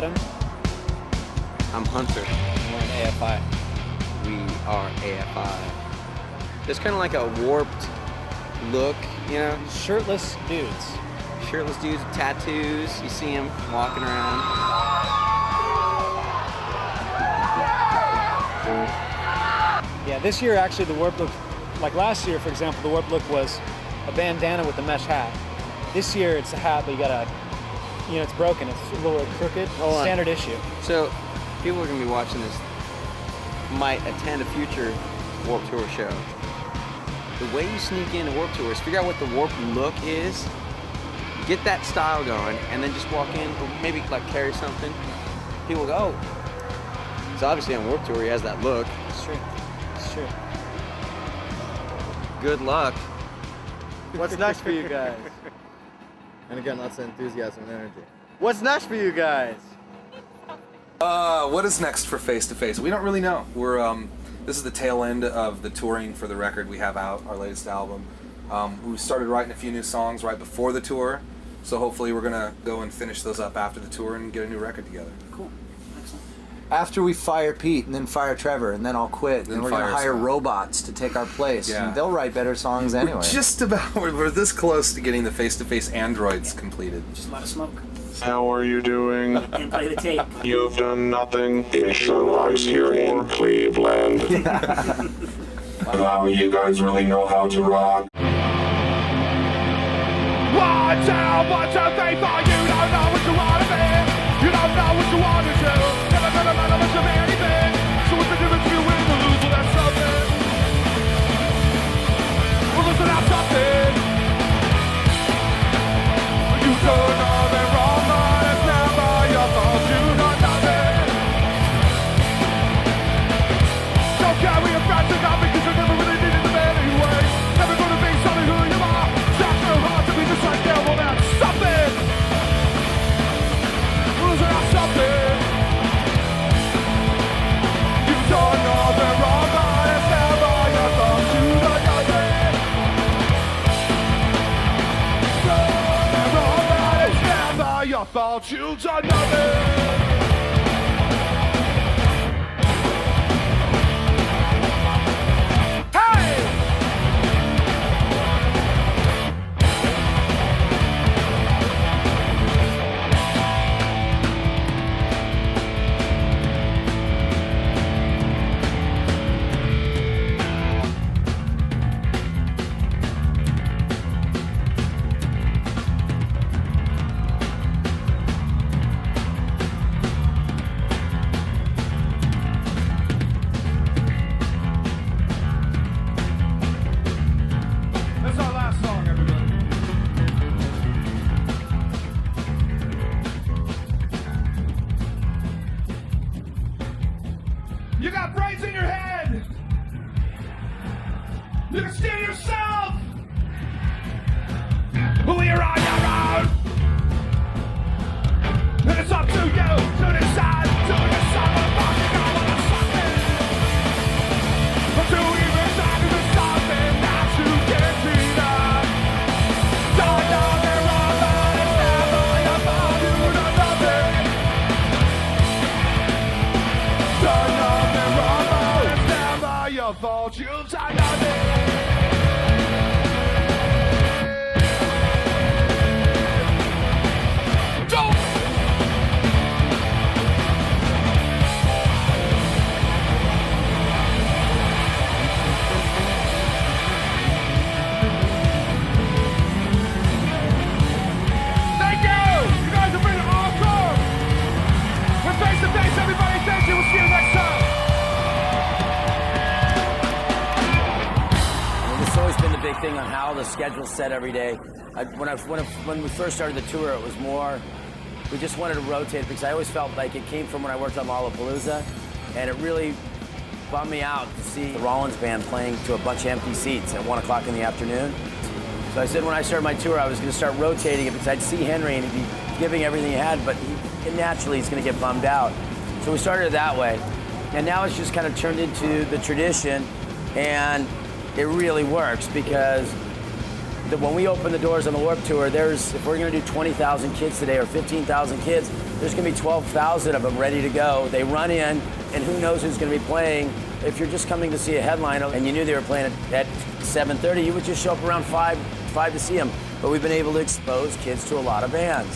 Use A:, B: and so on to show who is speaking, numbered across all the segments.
A: Adam.
B: I'm Hunter.
A: And we're in AFI.
B: We are AFI. There's kind of like a warped look, you know?
A: Shirtless dudes.
B: Shirtless dudes with tattoos. You see them walking around.
A: Yeah, this year actually the warp look, like last year, for example, the warp look was a bandana with a mesh hat. This year it's a hat, but you gotta, you know, it's broken. It's a little crooked. Standard issue.
B: So people are gonna be watching this, might attend a future Warped Tour show. The way you sneak into Warped Tour is figure out what the Warped look is, get that style going, and then just walk in, or maybe like carry something. People go, oh, so obviously on Warped Tour he has that look.
A: It's true. It's true.
B: Good luck.
C: What's next for you guys? And again, lots of enthusiasm and energy. What's next for you guys?
D: What is next for Face to Face? We don't really know. We're this is the tail end of the touring for the record we have out, our latest album. We started writing a few new songs right before the tour, so hopefully we're gonna go and finish those up after the tour and get a new record together.
E: Cool. Excellent. After we fire Pete and then fire Trevor and then I'll quit, then we're gonna hire robots to take our place.
D: Yeah.
E: And they'll write better songs anyway.
D: We're just about, we're this close to getting the face-to-face androids completed.
F: Just a lot of smoke.
G: How are you doing?
F: And play the tape.
G: You've done nothing. Initialize here in Cleveland. Wow, you guys really know how to rock.
H: 1, 2, 1, 2, 3, 4. You don't know what you wanna be. You don't know what you wanna do. Never gonna matter much of anything. So what's the difference between win or lose? Well, that's something. Well, listen, that's something. You don't know the wrong, but it's never your fault. You got nothing. Don't care where your friends are not because you never really needed them anyway. Never gonna be something who you are. Try so hard to be just like them. Well, that's something. Well, that's something. You don't know the wrong, but it's never your fault. You got nothing. Your fault, you done nothing. That's our last song, everybody. You got brains in your head. You can steer yourself. Well, you're on your own. And it's up to you to decide. To decide what fucking I want to something. Or to even try to do something that you can't deny. Don't know the wrong, but it's never your fault. You know nothing. Don't know the wrong, but it's never your fault. You've done nothing. Thank you! You guys have been awesome! We're face to face, everybody. Thank you. We'll see you next time.
F: This has always been the big thing on how the schedule's set every day. When we first started the tour, it was more, we just wanted to rotate because I always felt like it came from when I worked on Lollapalooza, and it really bummed me out to see the Rollins band playing to a bunch of empty seats at 1 o'clock in the afternoon. So I said when I started my tour, I was going to start rotating it because I'd see Henry and he'd be giving everything he had, but naturally he's going to get bummed out. So we started it that way. And now it's just kind of turned into the tradition, and it really works because when we open the doors on the Warped Tour, if we're going to do 20,000 kids today or 15,000 kids, there's going to be 12,000 of them ready to go. They run in, and who knows who's going to be playing. If you're just coming to see a headliner and you knew they were playing at 7:30, you would just show up around 5 to see them. But we've been able to expose kids to a lot of bands.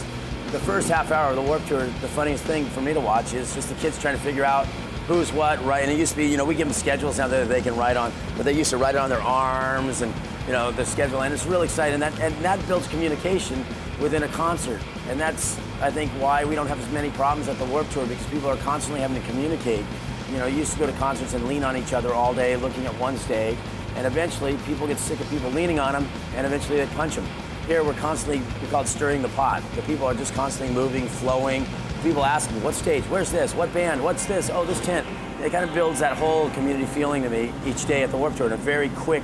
F: The first half hour of the Warped Tour, the funniest thing for me to watch is just the kids trying to figure out who's what, right? And it used to be, we give them schedules now that they can write on, but they used to write it on their arms and, the schedule. And it's really exciting. And that builds communication within a concert. And that's, I think, why we don't have as many problems at the Warped Tour, because people are constantly having to communicate. You used to go to concerts and lean on each other all day looking at one stage, and eventually people get sick of people leaning on them, and eventually they punch them. Here we call it stirring the pot. The people are just constantly moving, flowing. People ask me, what stage, where's this, what band, what's this, oh, this tent. It kind of builds that whole community feeling to me each day at the Warped Tour in a very quick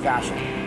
F: fashion.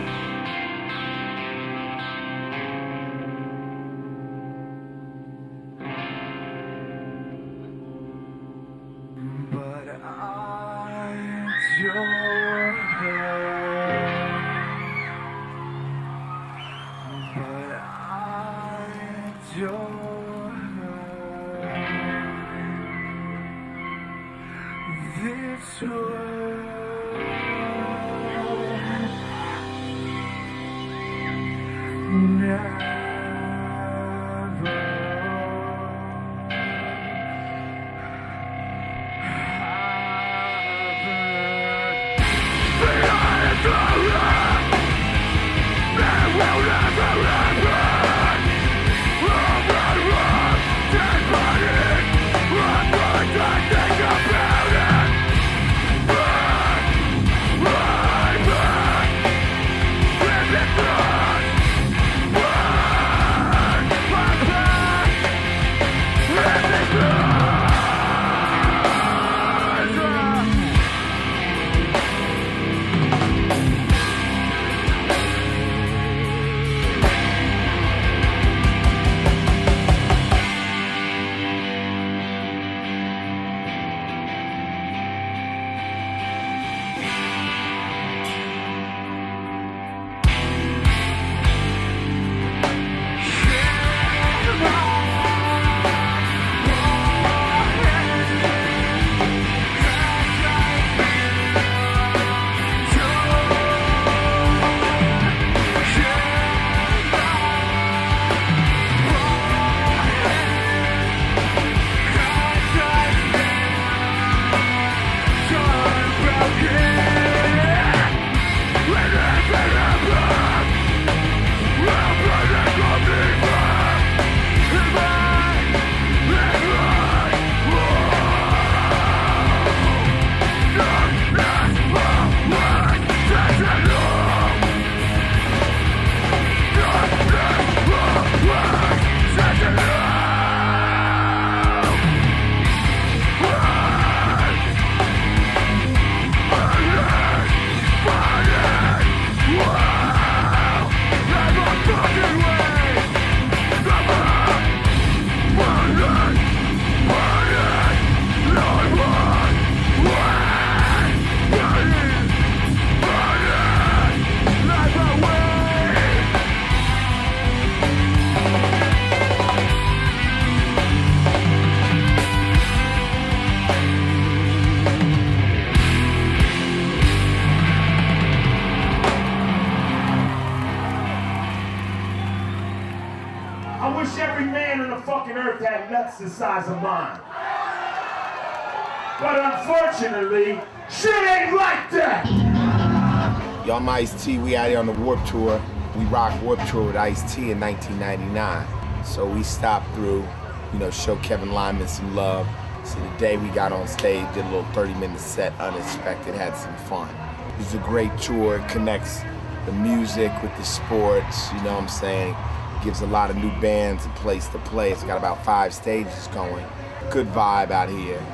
H: The size of mine. But unfortunately, shit ain't like that!
I: Yo, I'm Ice-T. We out here on the Warped Tour. We rocked Warped Tour with Ice-T in 1999. So we stopped through, show Kevin Lyman some love. So the day we got on stage, did a little 30-minute set, unexpected, had some fun. It's a great tour. It connects the music with the sports, you know what I'm saying? Gives a lot of new bands a place to play. It's got about 5 stages going. Good vibe out here.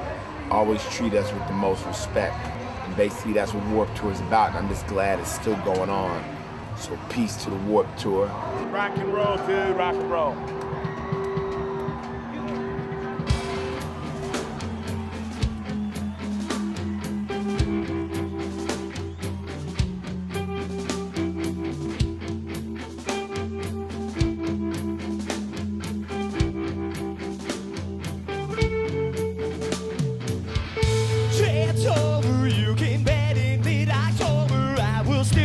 I: Always treat us with the most respect. And basically that's what Warped Tour is about, and I'm just glad it's still going on. So peace to the Warped Tour.
H: Rock and roll, dude, rock and roll.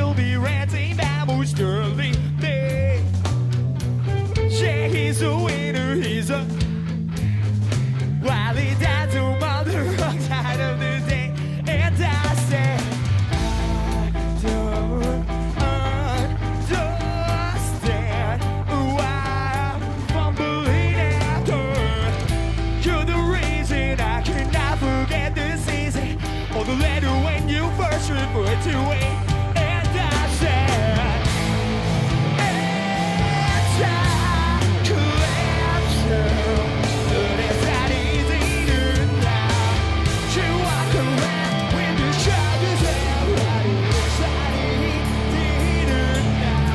H: still be ranting about most early day. Yeah, he's a winner, he's a while he died on the wrong side of the day. And I said, I don't understand why I'm fumbling after. You're the reason I cannot forget this season, or the letter when you first referred to it. And I said, it's time to answer, but it's not easy to now. To walk around with the shoulders out, but it's not easy to now.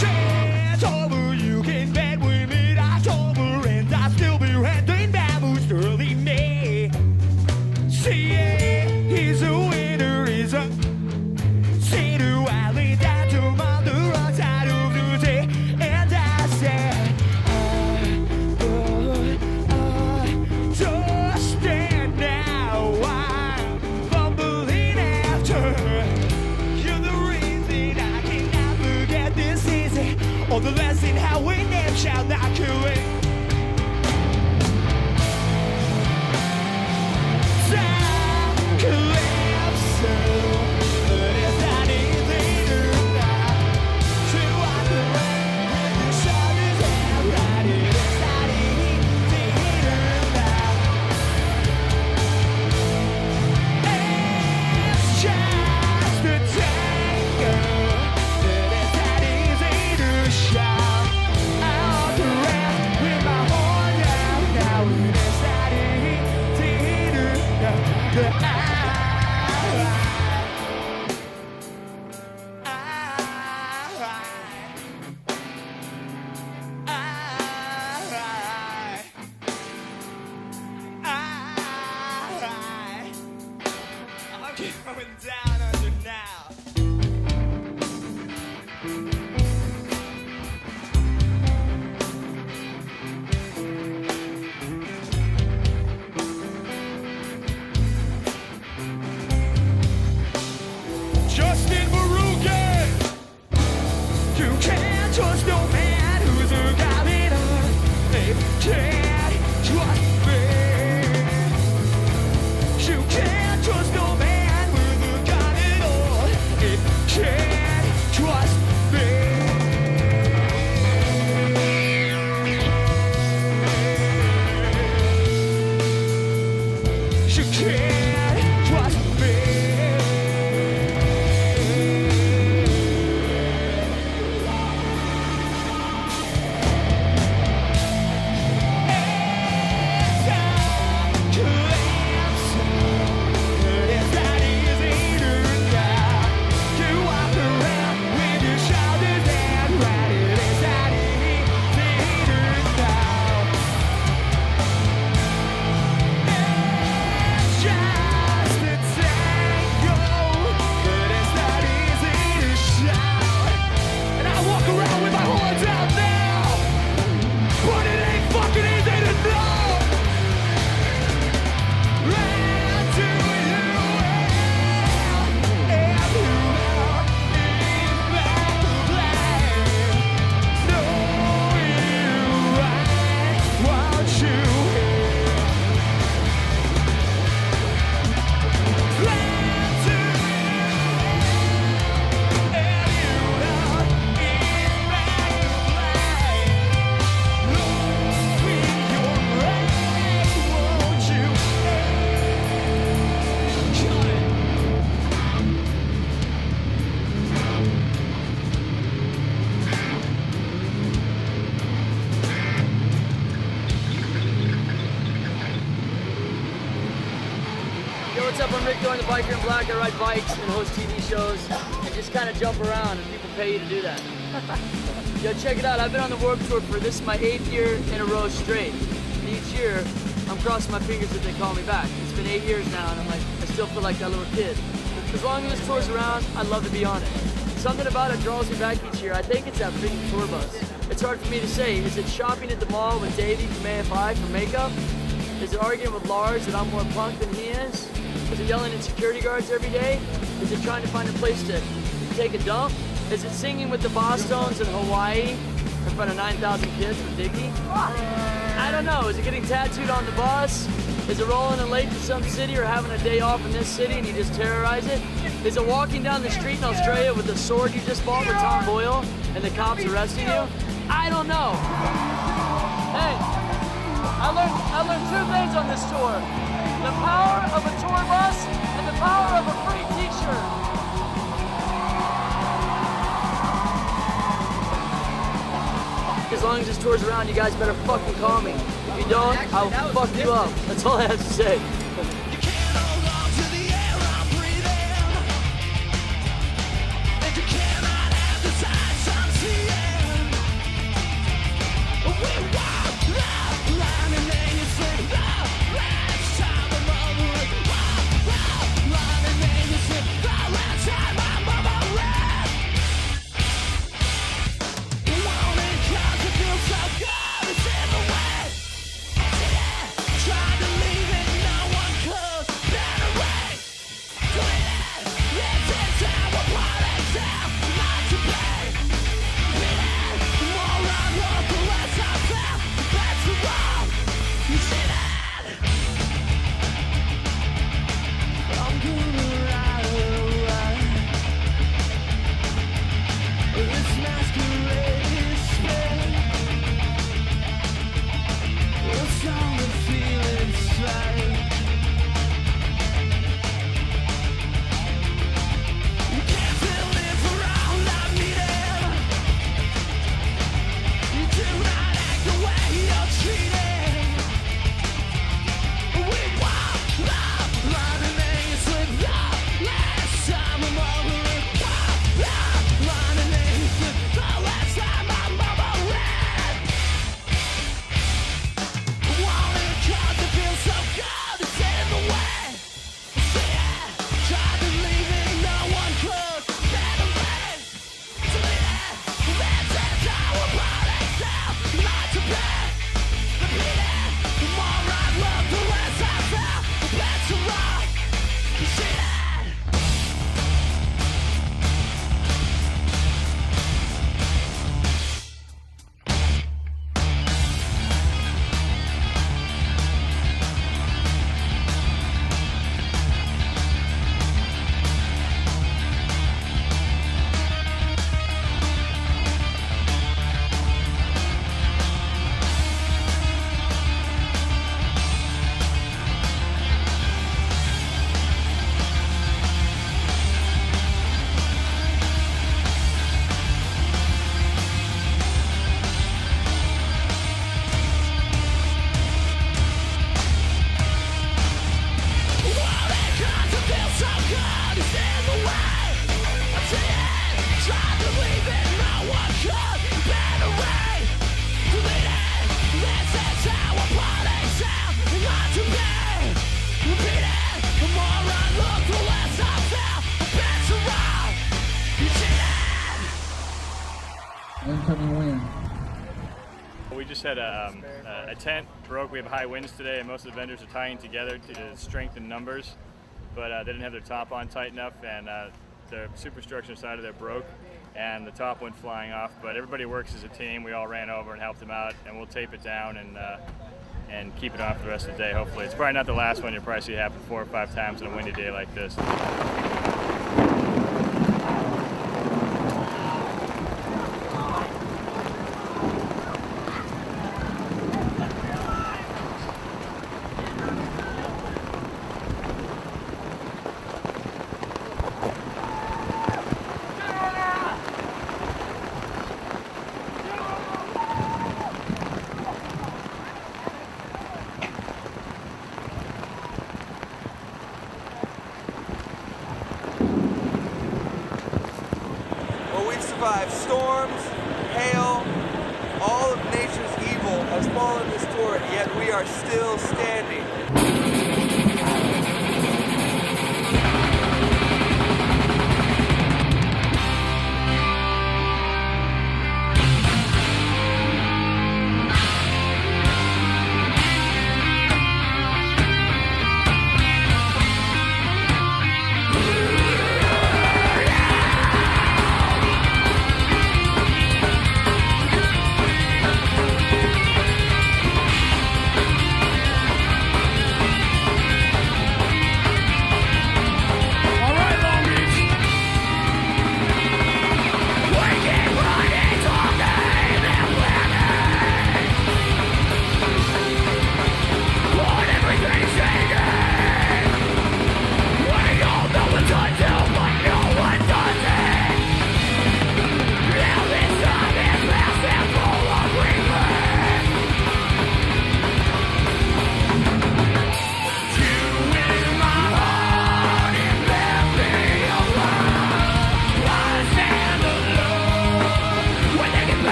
H: Chance over, you can bet with me, October, and I'll still be renting bamboos early May. See, yeah, he's a winner, he's a sinner, while he died on the wrong side of the day. And I said, just stand now, I'm fumbling after. You're the reason I cannot forget this easy, or the lesson how we name shall not kill it. Time collapses, but it's not easy to now. To walk around with the shoulders out, right? It's not easy to now. It's just a tango, but it's not easy to shout. I walk around with my horn down now, and it's not easy to know that I'm going down under now. Justin Marugan, you can't trust no man who's a governor. They can't trust me. You can't trust no man with a gun at all. It can't trust me. You can't trust me.
J: What's up? I'm Rick Doing, the Biker in Black. I ride bikes and host TV shows and just kind of jump around, and people pay you to do that. Yo, check it out. I've been on the Warped Tour for this is my 8th year in a row straight. And each year, I'm crossing my fingers that they call me back. It's been 8 years now, and I'm like, I still feel like that little kid. As long as this tour's around, I'd love to be on it. Something about it draws me back each year. I think it's that freaking tour bus. It's hard for me to say. Is it shopping at the mall with Davey from AFI for makeup? Is it arguing with Lars that I'm more punk than he is? Is it yelling at security guards every day? Is it trying to find a place to take a dump? Is it singing with the Bosstones in Hawaii in front of 9,000 kids with dignity? I don't know. Is it getting tattooed on the bus? Is it rolling in late to some city or having a day off in this city and you just terrorize it? Is it walking down the street in Australia with the sword you just bought with Tom Boyle and the cops arresting you? I don't know. Hey, I learned two things on this tour. The power of a tour bus and the power of a free t-shirt. As long as this tour's around, you guys better fucking call me. If you don't, I'll fuck you up. That's all I have to say.
K: We just had a tent broke. We have high winds today, and most of the vendors are tying together to strengthen numbers, but they didn't have their top on tight enough, and the superstructure side of there broke, and the top went flying off. But everybody works as a team. We all ran over and helped them out, and we'll tape it down and keep it on for the rest of the day. Hopefully, it's probably not the last one. You'll probably see it happen 4 or 5 times on a windy day like this.
L: Storms, hail, all of nature's evil has fallen this tour, yet we are still standing.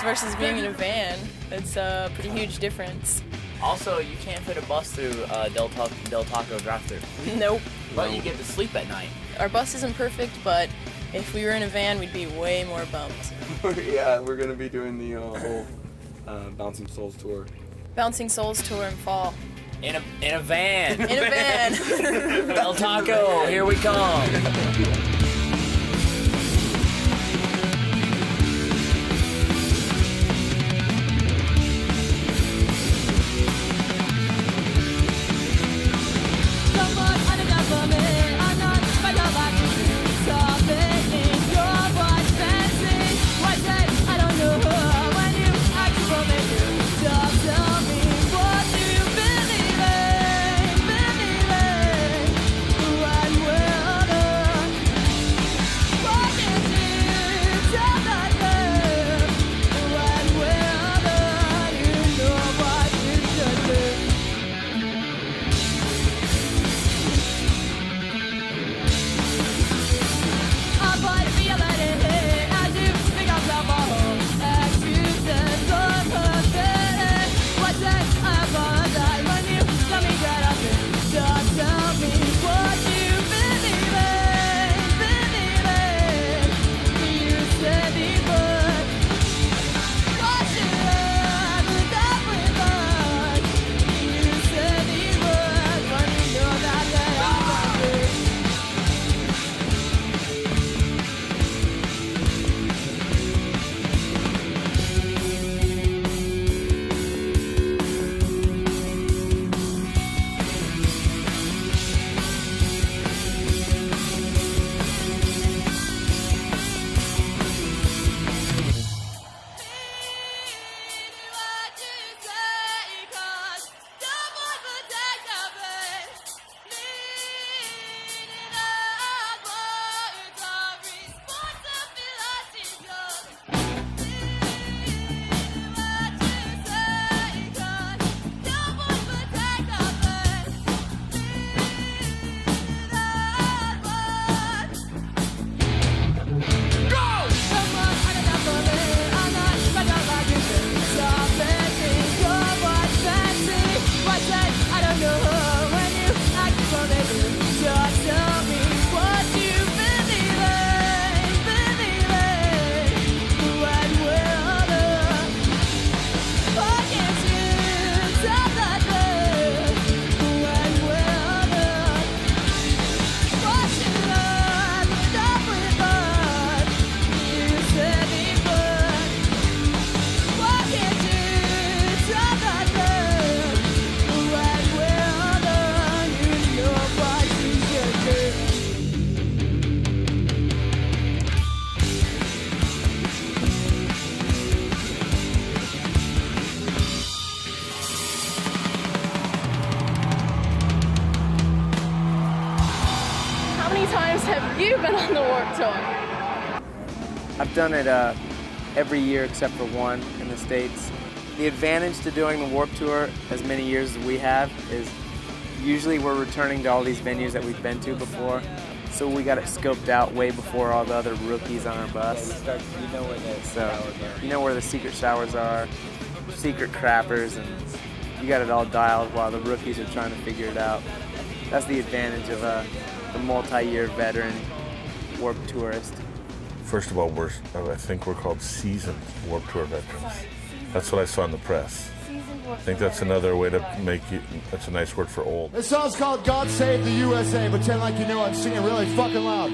M: versus being in a van. It's a pretty huge difference.
N: Also, you can't fit a bus through Del Taco drive-thru.
M: Nope.
N: But you get to sleep at night.
M: Our bus isn't perfect, but if we were in a van, we'd be way more bummed.
O: Yeah, we're gonna be doing the whole Bouncing Souls tour.
M: Bouncing Souls tour in fall.
N: In a van.
M: In a van.
N: Del Taco, here we come.
M: Have you been on the Warped Tour?
P: I've done it every year except for one in the States. The advantage to doing the Warped Tour as many years as we have is usually we're returning to all these venues that we've been to before, so we got it scoped out way before all the other rookies on our bus.
N: Yeah, you know where the showers are.
P: You know where the secret showers are, secret crappers, and you got it all dialed while the rookies are trying to figure it out. That's the advantage of the multi-year veteran Warped Tourist.
Q: First of all, I think we're called seasoned Warped Tour veterans. That's what I saw in the press. I think that's another way to make you, that's a nice word for old.
H: This song's called God Save the USA. Pretend like you know I'm singing really fucking loud.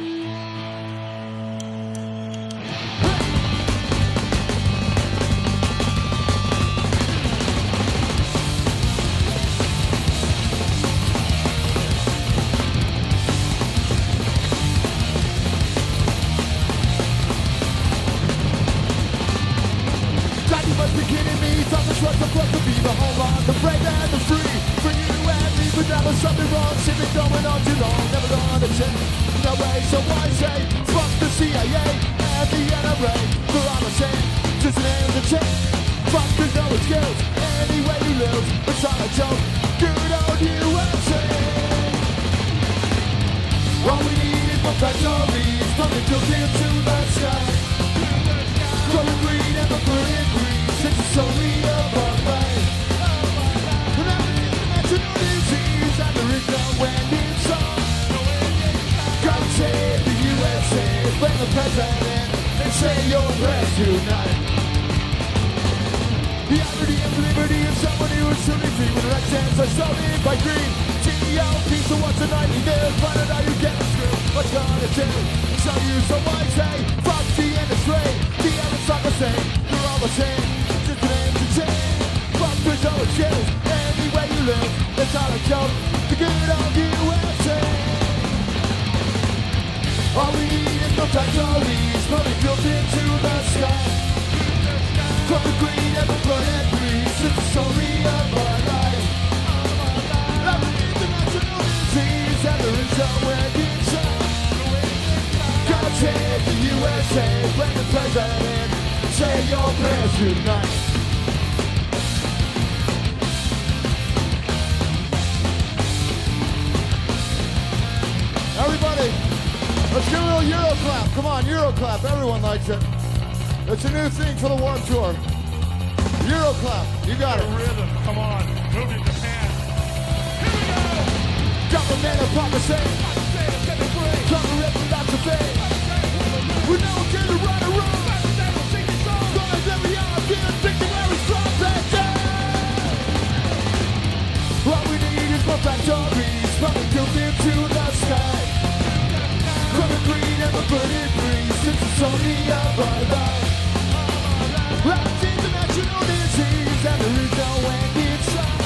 H: Something wrong, shit been going on too long, never gonna change. No way, so why say fuck the CIA and the NRA? For all the same, just an end to change. Fuck the no skills, any way you live, it's all a joke. Good old USA. All we need is more factories, from the Philippines to the sky. Growing green and the burning green. the president and say your prayers tonight. The irony of liberty is someone who is truly free when red sands are surrounded by green. GELP, so what's a nightly live? Find out how you get through. What's gonna do? Show you some white say, fuck the industry. The elements are the same, you're all the same. Just a name to change. Fuck with all the chills. Any way you live, it's not a joke. The good old USA. All we need is no factories, running built into the sky. From the green and the blood and breeze, it's the story of our life. Love international disease, and there is nowhere inside. God save the USA, blame the president, say your prayers tonight. Everybody, let's get a little Euro clap. Come on, Euro clap. Everyone likes it. It's a new thing for the Warped Tour. Euro clap. You got it. Rhythm. Come on. Move to Japan. Here we go. Government of Papa say. Tolerate without the fame. We know it's in the right or wrong. But every hour feeling victimary strong back down. All we need is more factories. Running built into the sky. From the green and the burning breeze, it's the story of our life. Life international disease, and there is no end in sight.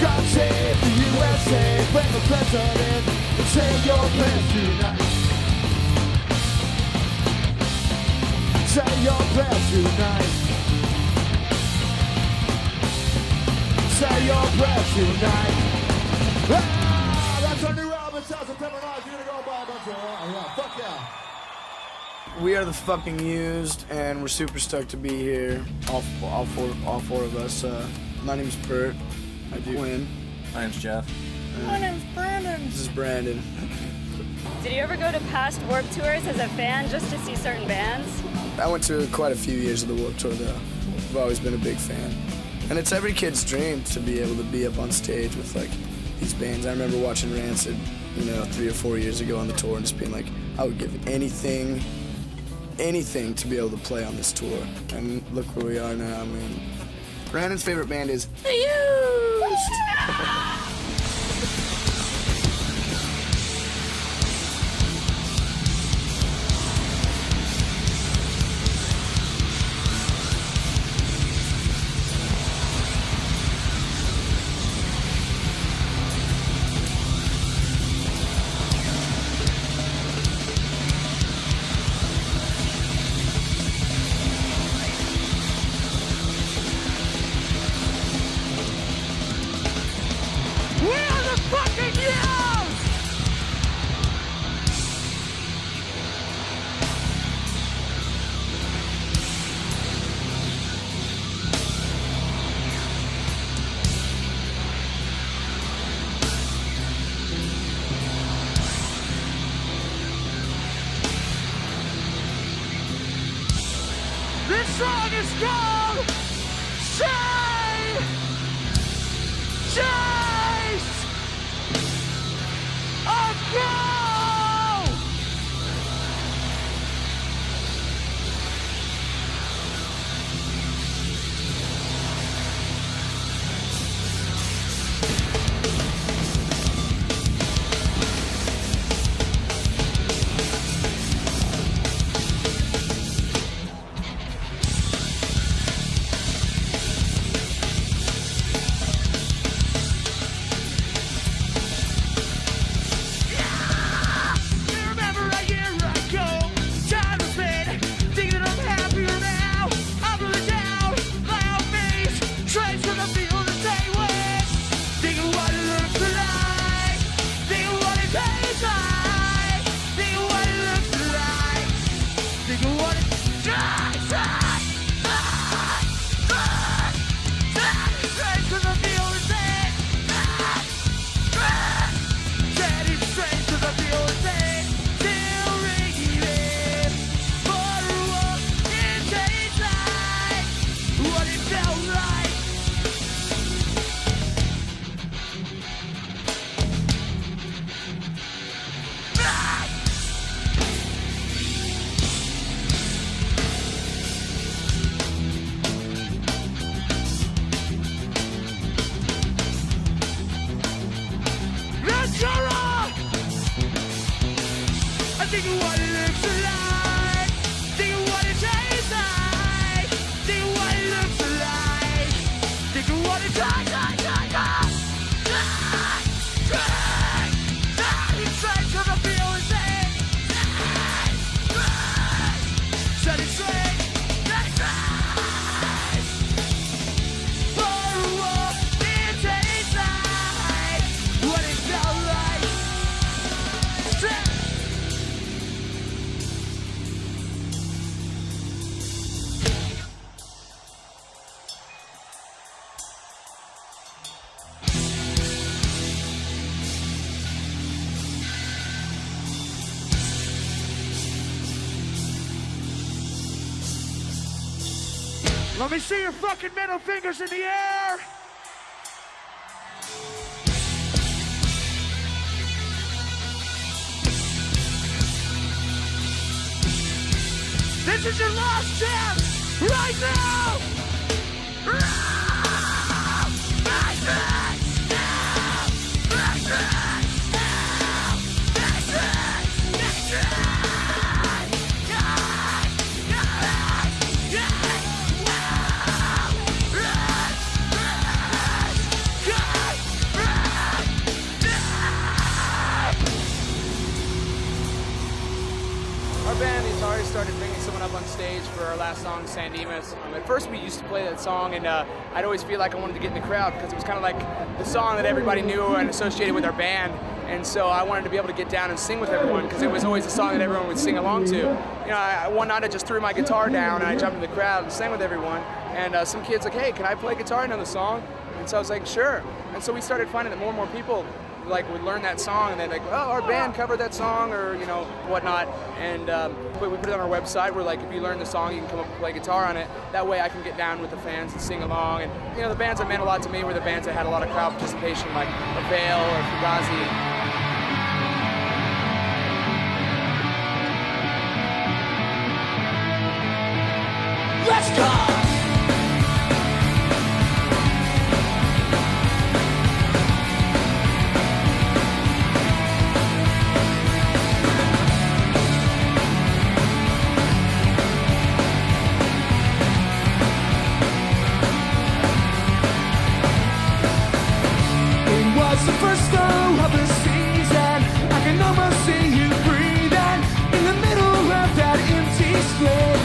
H: God save the USA, blame the president, and say your prayers tonight. Say your prayers tonight. Say your prayers tonight. Ah, that's our new album, September 9th. You're gonna go buy a bunch of yeah, fuck yeah.
R: We are the fucking Used, and we're super stoked to be here. All four of us. My name's Bert. I do Quinn.
S: My name's Jeff.
M: My name's Brandon.
R: This is Brandon.
T: Did you ever go to past Warped Tours as a fan just to see certain bands?
R: I went to quite a few years of the Warped Tour, though. I've always been a big fan. And it's every kid's dream to be able to be up on stage with, like, these bands. I remember watching Rancid, 3 or 4 years ago on the tour and just being like, I would give anything to be able to play on this tour. And look where we are now. I mean, Brandon's favorite band is The Used.
H: This song is called Say Chase a Go! Think of what it looks like. Think of what it tastes like. Think of what it looks like. Think of what it tastes like. It's like 'cause I feel insane. Set it straight. Set it straight. For what it tastes like. What it felt like. Let me see your fucking middle fingers in the air. This is your last chance right now.
P: Our band has already started bringing someone up on stage for our last song, San Dimas. At first we used to play that song and I'd always feel like I wanted to get in the crowd because it was kind of like the song that everybody knew and associated with our band. And so I wanted to be able to get down and sing with everyone because it was always a song that everyone would sing along to. You know, one night I just threw my guitar down and I jumped in the crowd and sang with everyone. And some kid's like, hey, can I play guitar in on the song? And so I was like, sure. And so we started finding that more and more people would learn that song and they're like, oh, our band covered that song or, you know, whatnot. And we put it on our website where, like, if you learn the song, you can come up and play guitar on it. That way I can get down with the fans and sing along. And, you know, the bands that meant a lot to me were the bands that had a lot of crowd participation, like Avail or Fugazi.
H: Let's go! It's the first snow of the season. I can almost see you breathing in the middle of that empty split.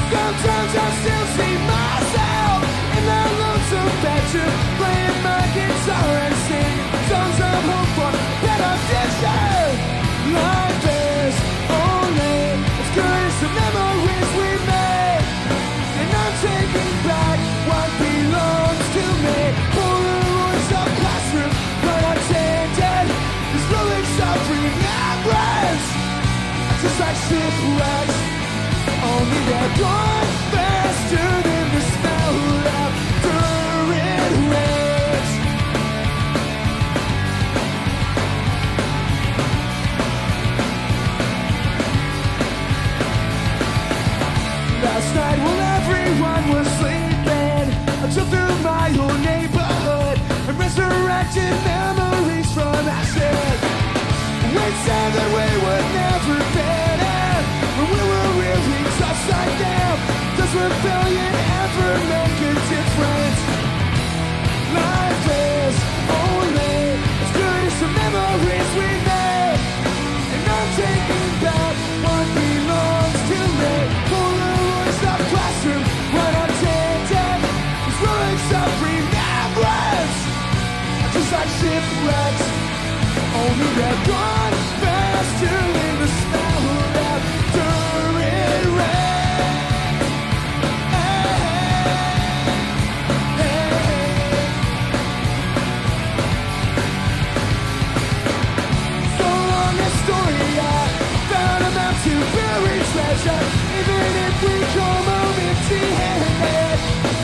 H: Sometimes I still see myself in that lonesome bedroom, playing my guitar and sing songs of hope for better future. Life is only as good as the memories we made, and I'm taking back what belongs to me. Classroom, but I attended this relics of remembrance, just like shipwrecks, only they're gone faster than the smell of during rains. Last night while everyone was sleeping, I drove through my old neighborhood and resurrected memories from ashes. We said that we would never fit in, when we were really just like them. Does rebellion ever make a difference? Life is only as good as the memories we made, and I'm taking back what belongs to me. Polaroids of classroom, what I attended, these relics of remembrance, just like shipwrecks, only they're gone faster than the smell of during rain. So long a story, I found a map to bury treasure. Even if we come home empty-handed,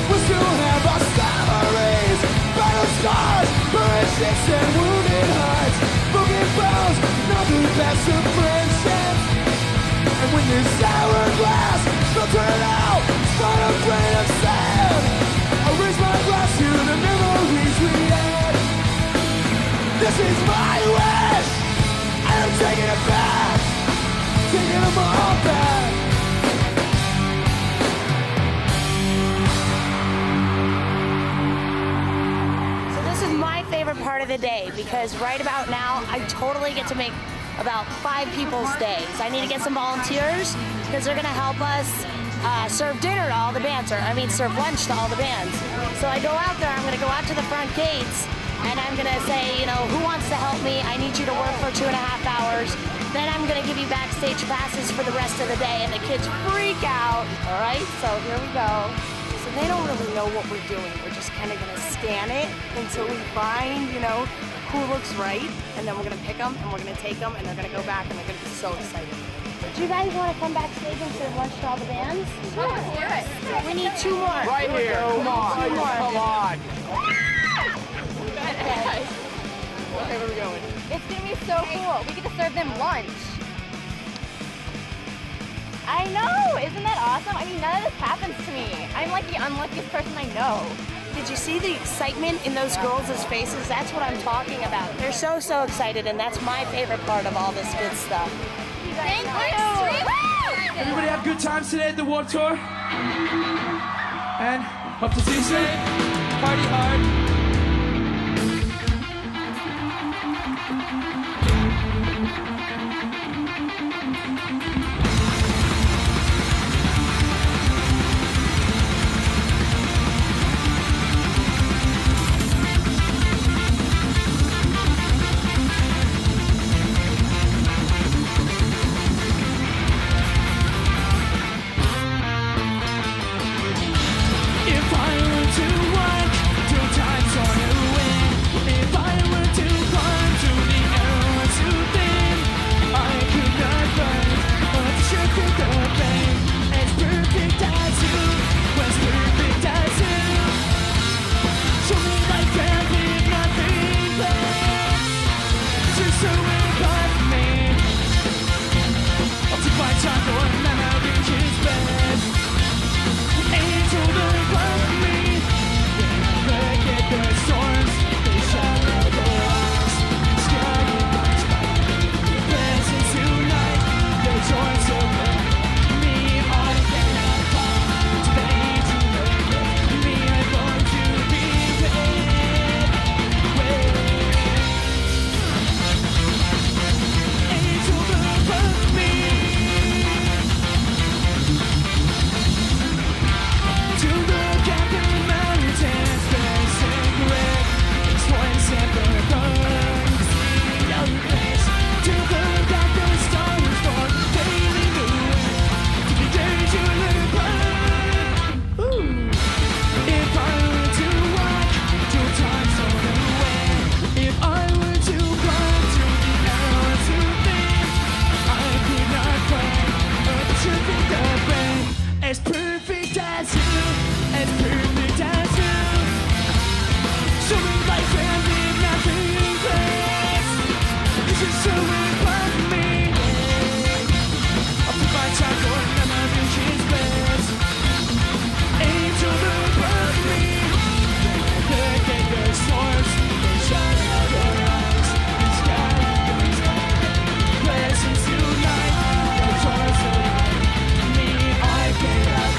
H: we'll still have our memories, battle scars, buried ships and wounded hearts, broken bones, not the best of friendships. And when this hourglass will turn out, start a grain of sand, I'll raise my glass to the memories we had. This is my wish, and I'm taking it back, taking them all back.
S: So this is my favorite part of the day because right about now I totally get to make about 5 people's days. I need to get some volunteers because they're gonna help us serve dinner to all the bands, serve lunch to all the bands. So I go out there, I'm gonna go out to the front gates and I'm gonna say, who wants to help me? I need you to work for 2.5 hours. Then I'm gonna give you backstage passes for the rest of the day and the kids freak out. All right, so here we go. So they don't really know what we're doing. We're just kind of gonna scan it until we find, who looks right, and then we're gonna pick them and we're gonna take them and they're gonna go back and they're gonna be so excited. Do you guys want to come backstage and serve lunch to all the bands? Sure. We need 2 more.
H: Right here. Come on.
S: 2 more.
H: Come on.
S: Okay.
H: Okay, where are we going?
U: It's gonna be so cool. We get to serve them lunch. I know, isn't that awesome? I mean, none of this happens to me. I'm like the unluckiest person I know.
S: Did you see the excitement in those girls' faces? That's what I'm talking about. They're so excited, and that's my favorite part of all this good stuff.
U: Thank you.
H: Everybody have good times today at the Warped Tour? And hope to see you soon. Party hard. If I were to walk 2 times on a wing, if I were to climb to the air too thin, I could not find a trick with the pain. As perfect as you, was perfect as you. Show me like family, nothing less. Just so about me. I'll take my time going, and I'll reach his best. Angel look like me. Look at the storms, they shadow the rocks. Sky blessings tonight, the joys of me are getting to the angel look at me. I'm going to be angel look like me. To look at the mountains, there's secret, exploring separate roads, no place. To look at the stars for daily moon, to the days you live by. If I were to walk 2 times on the way, if I were to climb to the air too thin, I could not find a perfect brain as perfect as you. As perfect as you. So many life and live nothing less. This is so about me. I'll put my time going and my vision's best. Angel above me. Look at the storms, they shine out your eyes. The sky is blessings tonight. The joys of me, I can't lie.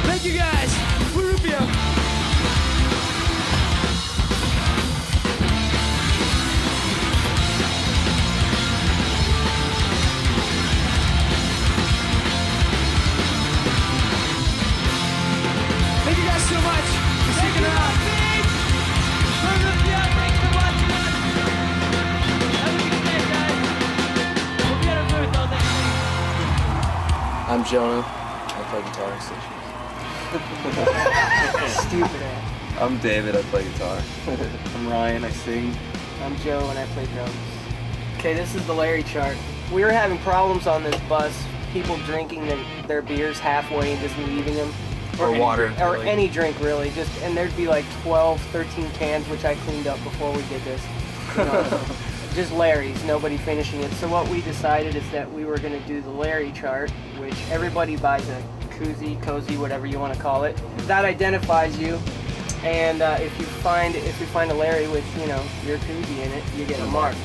H: Thank you guys. We're Rubio. Thank you guys so much for sticking around. Thanks for watching us. Have a good day, guys. We'll be at our booth all day.
P: I'm Jonah. I play guitar and
J: Stupid ass.
O: I'm David, I play guitar. I'm Ryan, I sing.
J: I'm Joe and I play drums. Okay, this is the Larry chart. We were having problems on this bus, people drinking their beers halfway and just leaving them.
E: Or water.
J: Or
E: really.
J: any drink really, and there'd be like 12, 13 cans, which I cleaned up before we did this.
A: just Larry's, nobody finishing it. So what we decided is that we were going to do the Larry chart, which everybody buys a koozie, cozy, whatever you want to call it. That identifies you, and if you find a Larry with, you know, your koozie in it, you get a mark.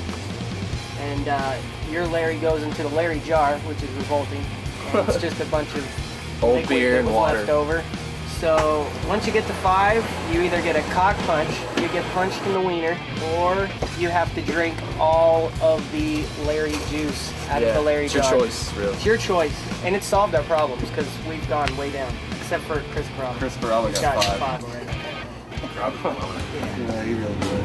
A: And your Larry goes into the Larry jar, which is revolting. And it's just a bunch of
E: old
A: liquid
E: beer
A: that
E: and
A: was
E: water
A: left over. So once you get to 5, you either get a cock punch, you get punched in the wiener, or you have to drink all of the Larry juice out of the Larry jar.
O: It's your choice, really.
A: It's your choice, and it solved our problems because we've gone way down, except for Chris Corral.
O: Chris Corral
A: He's
O: got
A: 5 already.
O: Yeah, he really did.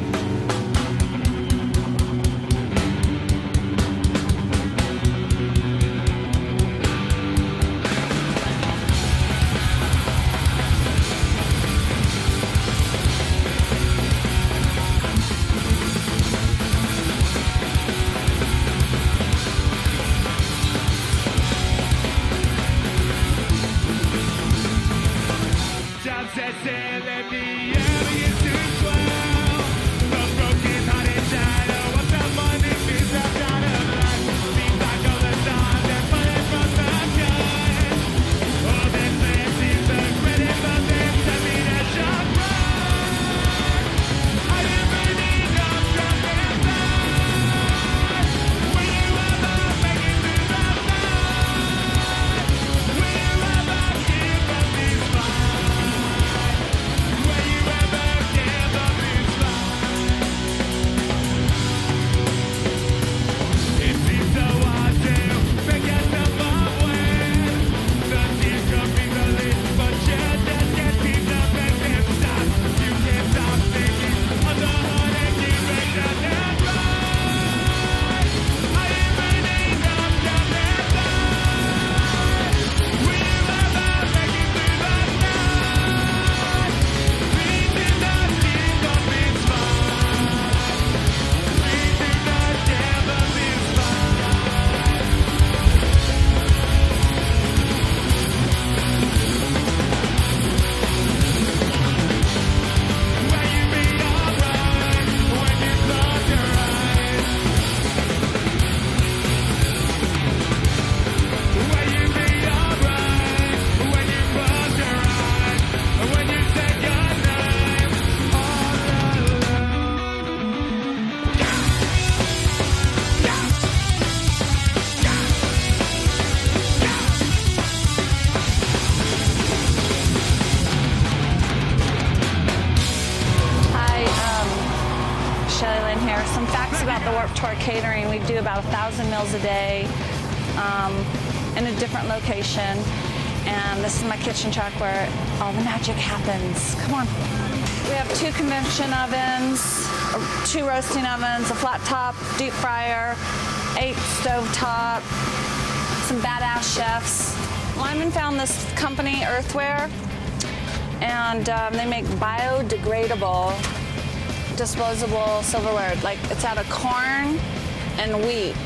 V: Tour catering. We do about 1,000 meals a day in a different location. And this is my kitchen truck where all the magic happens. Come on. We have 2 convection ovens, 2 roasting ovens, a flat top deep fryer, 8 stove top, some badass chefs. Lyman found this company, Earthware, and they make biodegradable disposable silverware. Like, it's out of corn and wheat.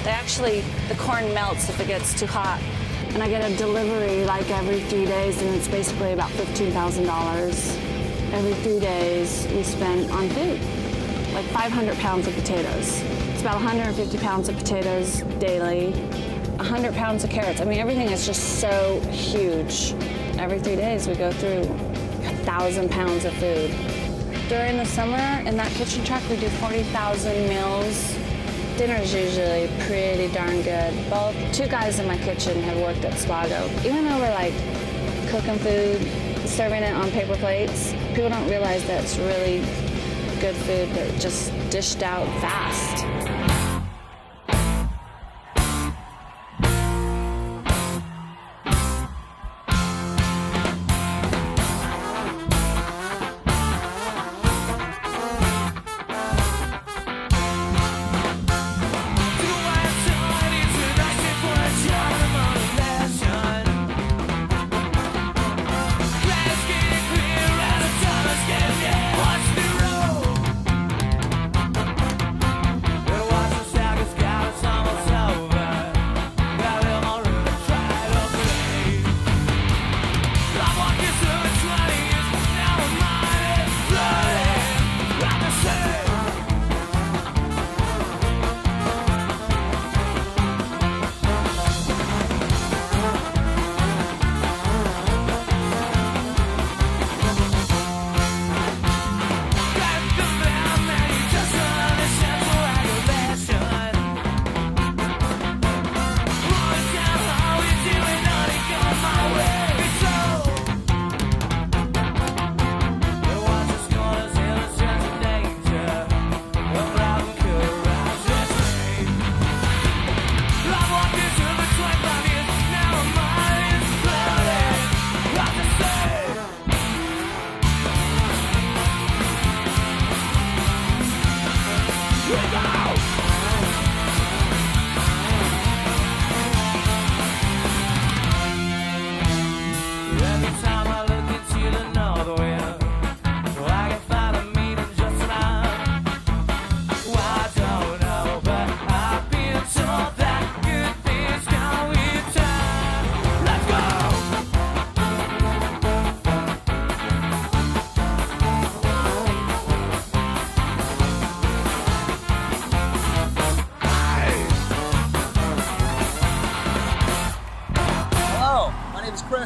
V: The corn melts if it gets too hot. And I get a delivery like every 3 days, and it's basically about $15,000. Every 3 days we spend on food, like 500 pounds of potatoes. It's about 150 pounds of potatoes daily, 100 pounds of carrots. I mean, everything is just so huge. Every 3 days we go through 1,000 pounds of food. During the summer, in that kitchen truck, we do 40,000 meals. Dinner's usually pretty darn good. Both 2 guys in my kitchen have worked at Spago. Even though we're like cooking food, serving it on paper plates, people don't realize that it's really good food, but just dished out fast.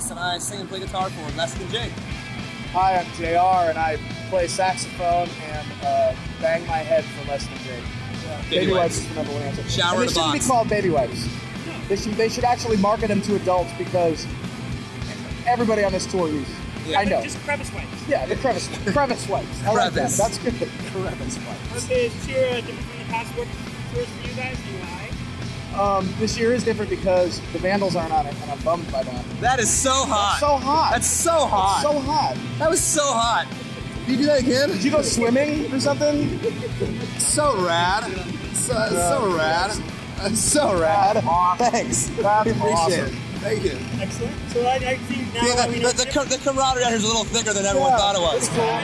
B: West, and I sing and play guitar for Less Than Jake.
C: Hi, I'm JR, and I play saxophone and bang my head for Less Than Jake. Baby Wipes is the number one answer.
B: Shower
C: and
B: in
C: they
B: a
C: shouldn't
B: box.
C: be called Baby Wipes. They should actually market them to adults because everybody on this tour uses. I know.
W: Just crevice wipes.
C: Yeah, the crevice wipes. I like that.
B: Crevice.
C: That's good. Crevice wipes.
W: Okay, is this year different from the past work tours for you guys? Why?
C: This year is different because the Vandals aren't on it, and I'm bummed by that.
B: That is so hot.
C: That's so hot.
B: That's so hot.
C: That's so hot.
B: That was so hot. Can you do that again?
C: Did you go swimming or something?
B: So rad. So rad. So rad. Thanks.
C: That's
B: We appreciate
C: awesome.
B: it. Thank you.
W: Excellent. So I think now
B: Yeah,
W: we know
B: the camaraderie out here is a little thicker than everyone thought it was.
C: It's cool.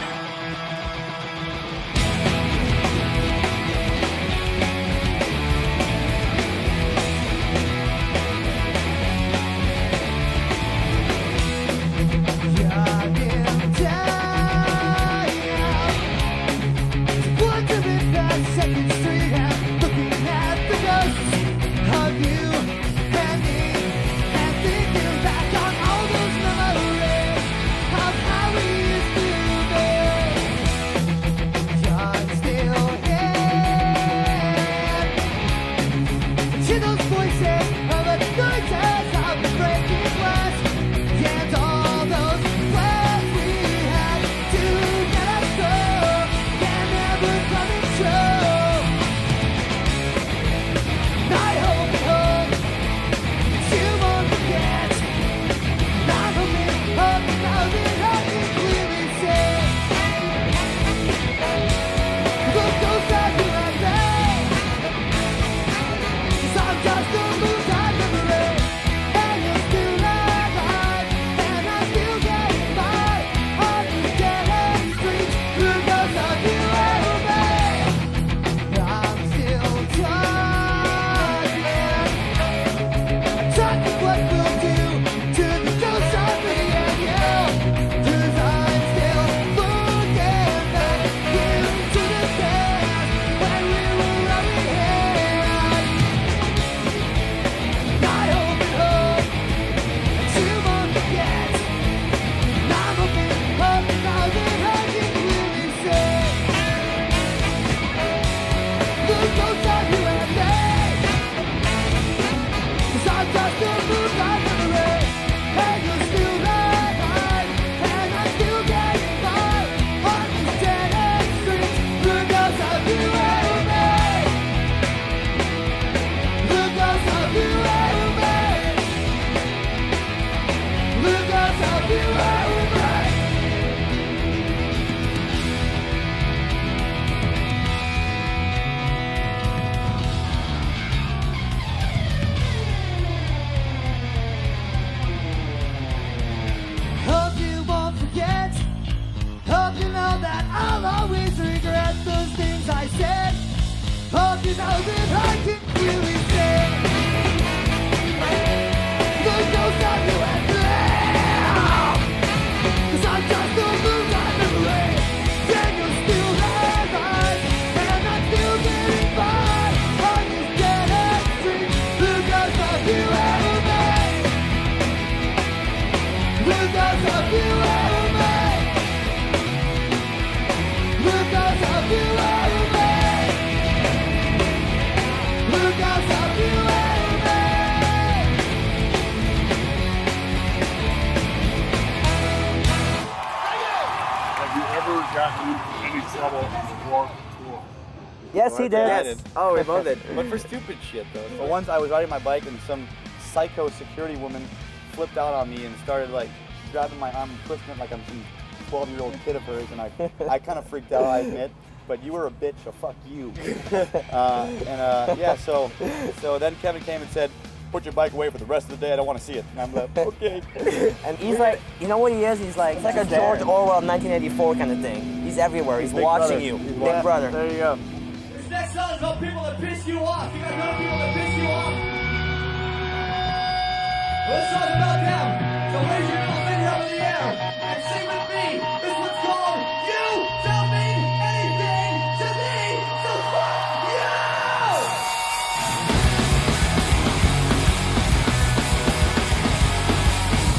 X: Yes, he did.
Y: Yes.
X: Oh, we both did.
Y: But for stupid shit, though. So once I was riding my bike and some psycho security woman flipped out on me and started like grabbing my arm and twisting it like I'm some 12-year-old kid of hers, and I kind of freaked out, I admit. But you were a bitch, so fuck you. Yeah, so then Kevin came and said, put your bike away for the rest of the day, I don't want to see it. And I'm like, okay.
X: And he's like, you know what he is? He's like a George Orwell 1984 kind of thing. He's everywhere. He's watching you. Big brother.
C: There you go.
H: This next song is about people that piss you off. You guys know people that piss you off? Well, this song's about them. So raise your middle finger up in the air and sing with me. This one's called You Don't Mean Anything to Me, so fuck you!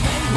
H: Baby,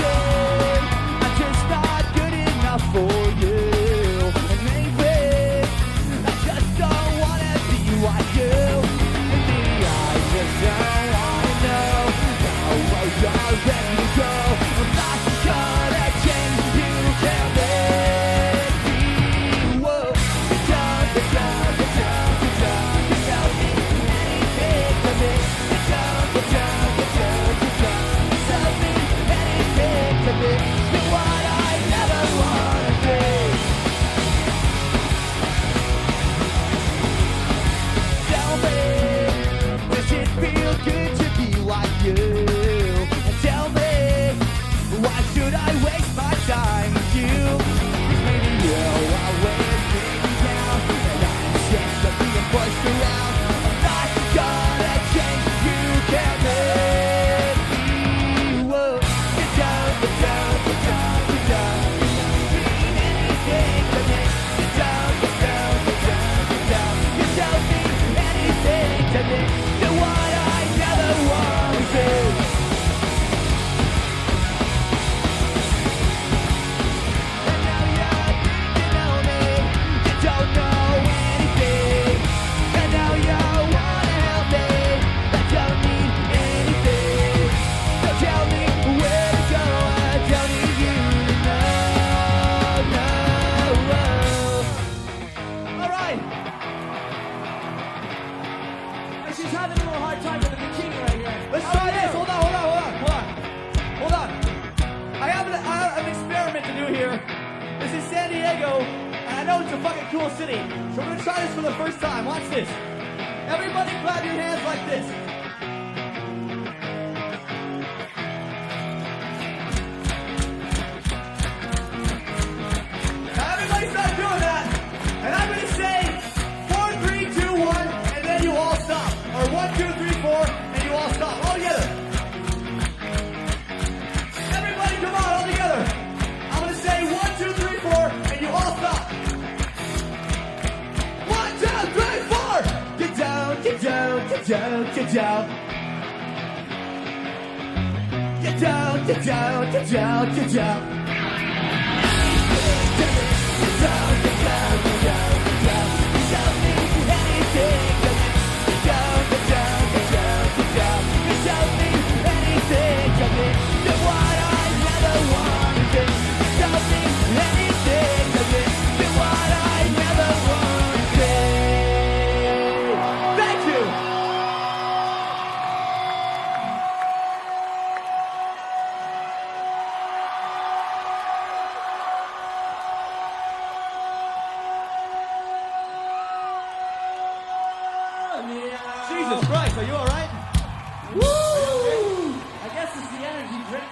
J: She's having a little hard time with the bikini right here.
D: Let's try this. Hold on. I have an experiment to do here. This is San Diego, and I know it's a fucking cool city. So we're gonna try this for the first time. Watch this. Everybody clap your hands like this. Now everybody start doing that. And I'm gonna say 4, 3, 2, 1, and then you all stop. Or 1, 2, 3, 4, and you all stop. All together. Everybody come on, all together. I'm gonna say 1, 2, 3, 4, and you all stop. 1, 2, 3, 4. Get down, get down, get down, get down. Get down, get down, get down, get down. Get down, get down, get down, get down. You don't need anything. Get down, get down, get down, get down. You don't need anything. You're what I never wanted. You don't need anything. You're what I never wanted. Thank you. Jesus Christ, are you all right? Woo! I guess it's the energy drink.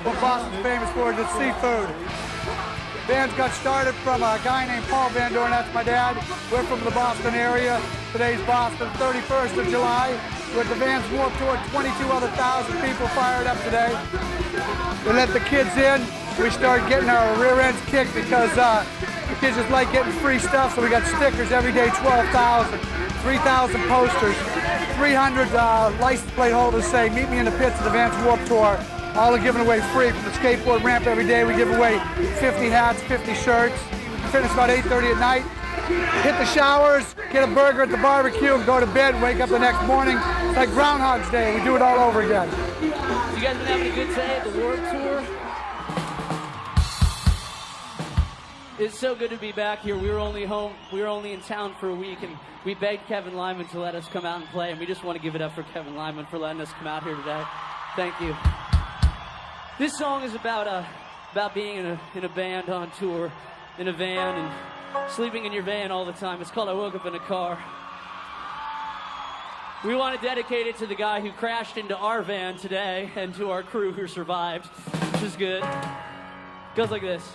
F: What Boston's famous for is its seafood. The band's got started from a guy named Paul Van Doren, that's my dad. We're from the Boston area. Today's Boston, 31st of July. We're at the Vans Warped Tour, 22 other thousand people fired up today. We let the kids in. We started getting our rear ends kicked because the kids just like getting free stuff, so we got stickers every day, 12,000. 3,000 posters, 300 license plate holders say, meet me in the pits of the Vans Warped Tour. All are given away free. From the skateboard ramp every day, we give away 50 hats, 50 shirts. Finish about 8:30 at night. Hit the showers, get a burger at the barbecue, and go to bed and wake up the next morning. It's like Groundhog's Day. We do it all over again.
J: You guys been having a good day at the Warped Tour? It's so good to be back here. We were only in town for a week, and we begged Kevin Lyman to let us come out and play, and we just want to give it up for Kevin Lyman for letting us come out here today. Thank you. This song is about being in a band on tour, in a van, and sleeping in your van all the time. It's called I Woke Up in a Car. We want to dedicate it to the guy who crashed into our van today and to our crew who survived, which is good. Goes like this.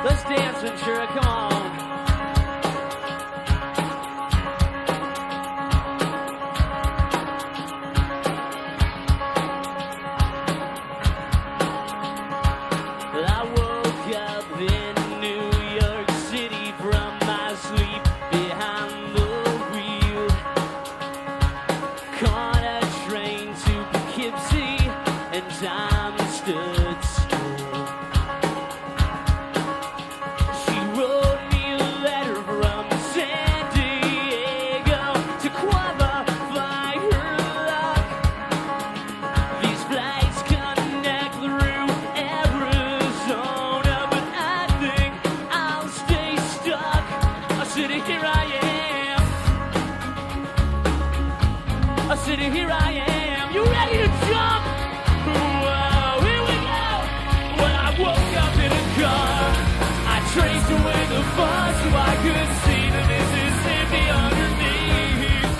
J: Let's dance, Ventura, come on. I woke up in New York City from my sleep behind the wheel. Caught a train to Poughkeepsie and time stood still. She wrote me a letter from San Diego to qualify her luck. These flights connect through Arizona, but I think I'll stay stuck. Sitting here I am. Sitting here I am. You ready to jump? Whoa, here we go. When I woke up in a car, I traced away the bus so I could see the Mississippi underneath.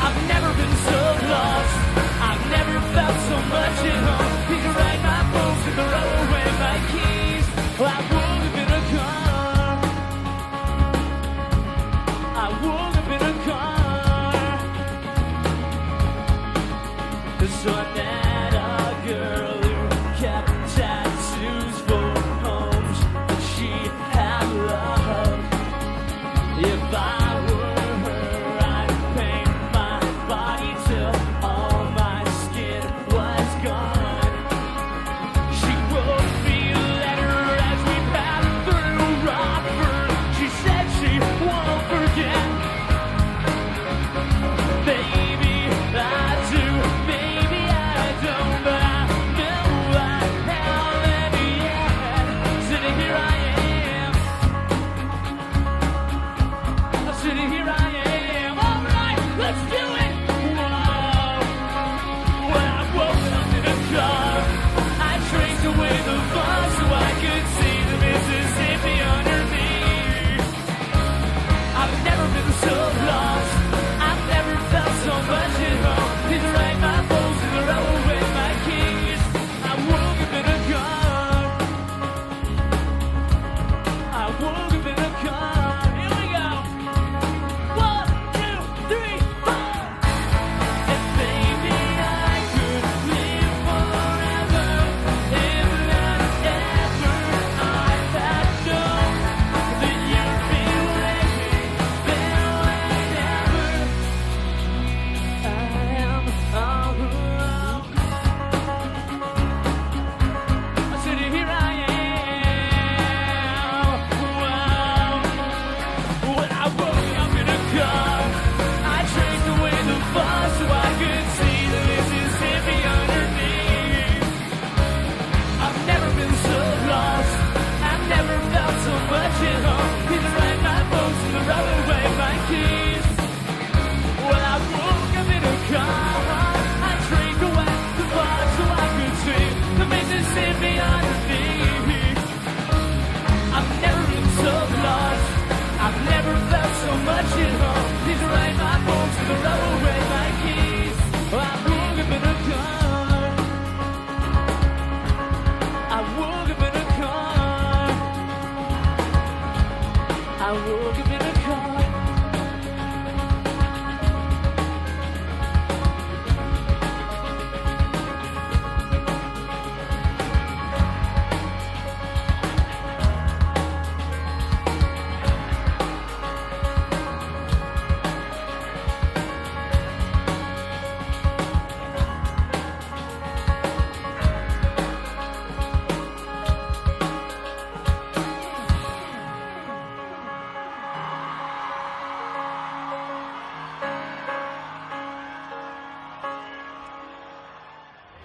J: I've never been so lost. I've never felt so much at home. You can write my books and throw away my keys. I woke up in a car. I woke up in a car. The sun that a girl who kept tattoos for homes that she had loved. If I were her, I'd paint my body till all my skin was gone. She wrote me a letter as we passed through Rockford. She said she won't forget. Baby,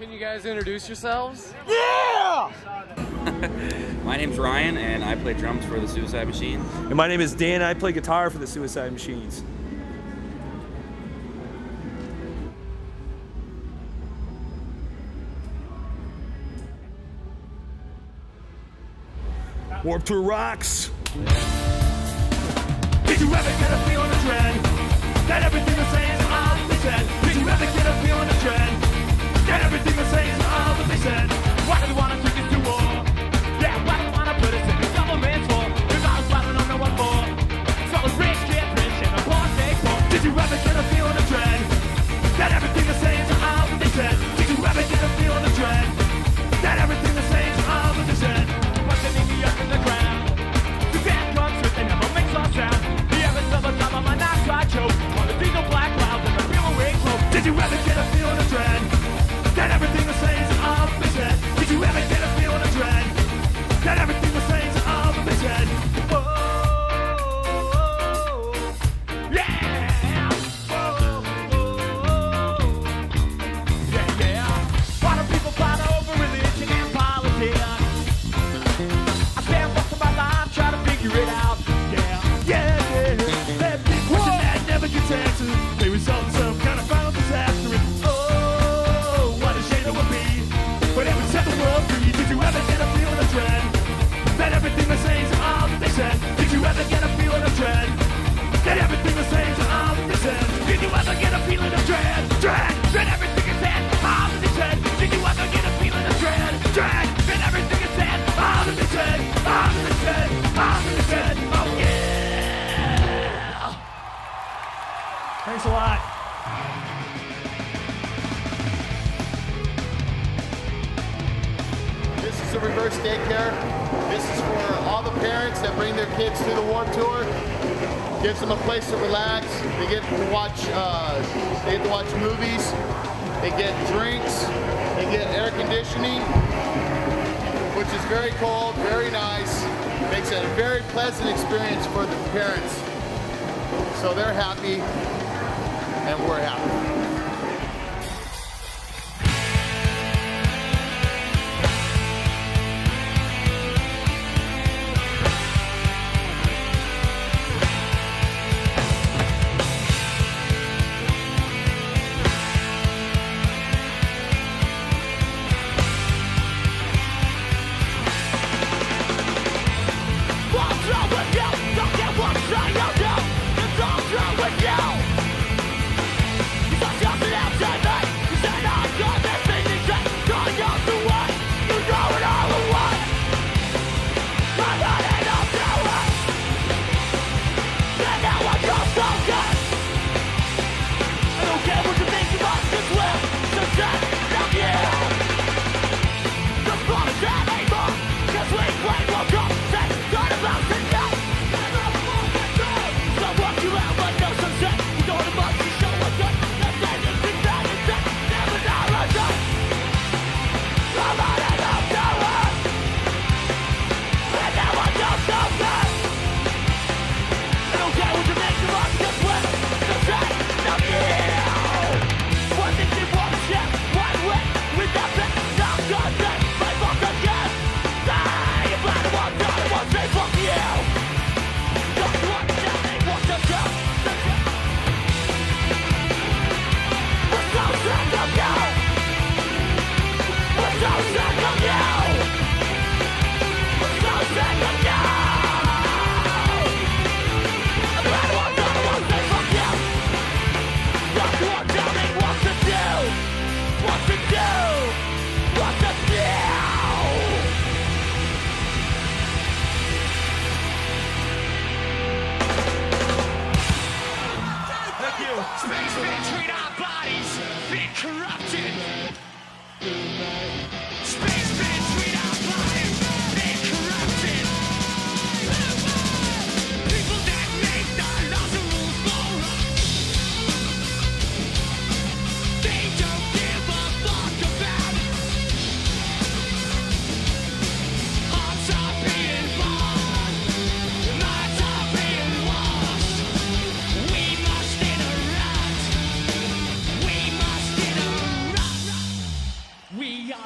G: Can you guys introduce yourselves?
C: Yeah!
I: My name's Ryan, and I play drums for the Suicide Machines.
K: And my name is Dan. I play guitar for the Suicide Machines. Warped Tour rocks.
H: Did you ever get a feel on the trend? That everything the same is all that they said. Did you ever get a feel on the trend? That everything the same is all that they said. Why do they want to take us to war? Yeah, why do they want to put us in the government's war? There's always why they don't know what for. So the rich get rich and the poor stay poor. Did you ever get a feel on the trend? That everything the same is all that they said. Did you ever get a feel on the trend? That everything the same is all that they said. Punching me up in the ground. The bad guns with they never make no sound. The evidence of a top of my knife I choke. On the diesel black clouds and the real away clothes. Did you ever get a feel on the trend? That everything the same is all that they said. Did you ever get a feel on the trend? That everything the same is all that they said. Oh, yeah. Yeah, yeah. Why do people fight over religion and politics? I spent most of my life trying to figure it out. Yeah, yeah, yeah. That big question that never gets answered. They result in some kind of final disaster. And oh, what a shame it would be. But it would set the world free. Did you ever get a feel of the trend? That everything the same is all that they said. Did you ever get a feel of the trend? That everything the same is all that they said. Did you ever get a feel of the trend? Trend. That everything is said, all that they said. Did you ever get a feel of the trend? Trend. That everything is said, all that they said. All that they said, all that they said. Oh yeah. Thanks a lot.
L: This is a reverse daycare. This is for all the parents that bring their kids to the Warped Tour. Gives them a place to relax. They get to watch. Movies. They get drinks. They get air conditioning, which is very cold, very nice. Makes it a very pleasant experience for the parents. So they're happy, and we're happy.
H: What's wrong with you? Don't get what's wrong with you. It's all wrong with you.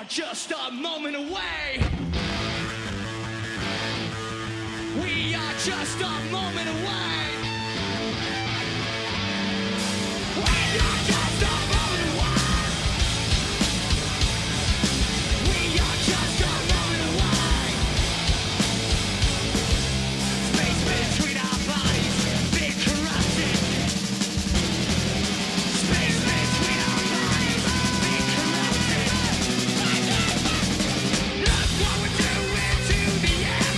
D: just a moment away. We are just a moment away. We are just a moment away. We are just a moment away. Space between our bodies, been corrupted. Space between our bodies, been corrupted. Look what we're doing to the end.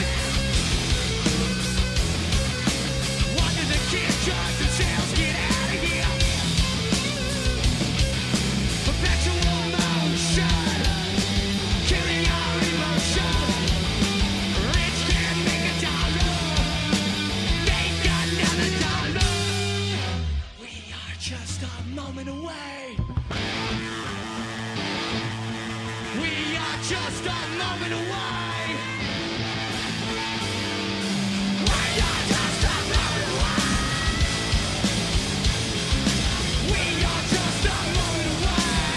D: What do the kids drugs themselves get out of here? Perpetual motion, killing our emotion. Rich can't make a dollar, they've got another dollar. We are just a moment away. We are just a moment away. We are just a moment away. We are just a moment away.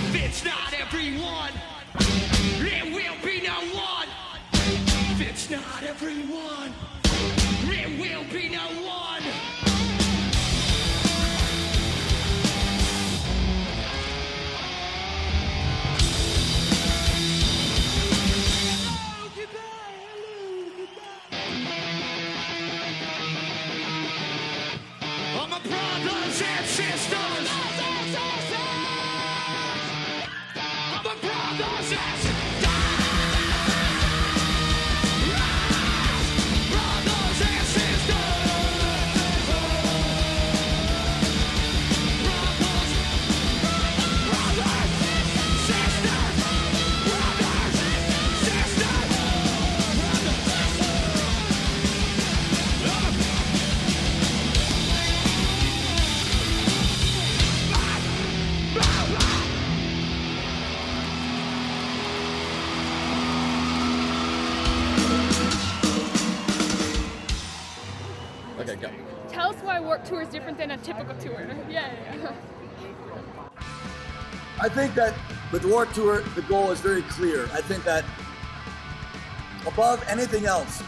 D: If it's not everyone, it will be no one. If it's not everyone, it will be no one. All my brothers and sisters. All my brothers and sisters. Brothers and sisters. Brothers. Brothers. Sisters. Brothers. Sisters.
O: Okay, go.
M: Tell us why Warped Tour is different than a typical tour. Yeah.
B: I think that with the Warped Tour, the goal is very clear. I think that above anything else,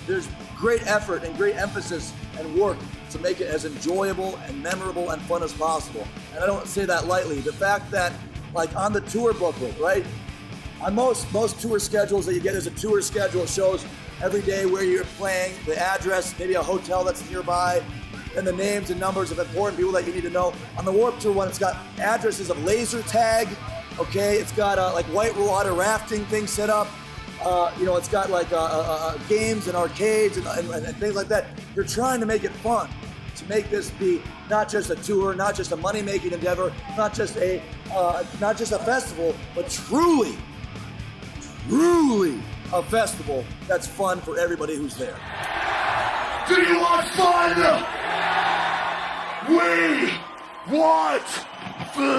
B: there's great effort and great emphasis and work to make it as enjoyable and memorable and fun as possible. And I don't say that lightly. The fact that, like on the tour booklet, right? On most tour schedules that you get, there's a tour schedule. It shows every day where you're playing, the address, maybe a hotel that's nearby, and the names and numbers of important people that you need to know. On the Warped Tour one, it's got addresses of laser tag, okay? It's got like whitewater rafting things set up. It's got like games and arcades and things like that. You're trying to make it fun, to make this be not just a tour, not just a money-making endeavor, not just a festival, but truly a festival that's fun for everybody who's there.
H: Do you want fun? We want fun.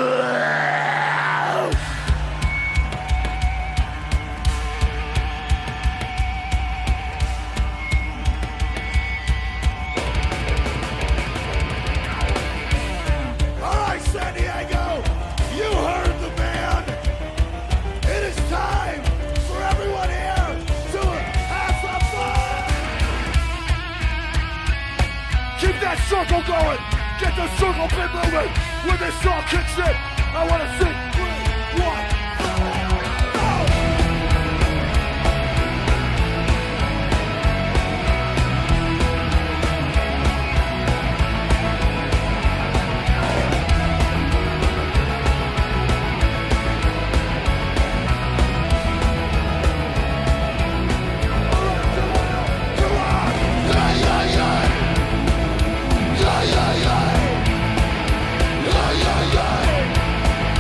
H: All right, San Diego, you heard the man. It is time for everyone here to have some fun. Keep that circle going. Get the circle bit moving. When this song kicks in, I want to sing 3, 1.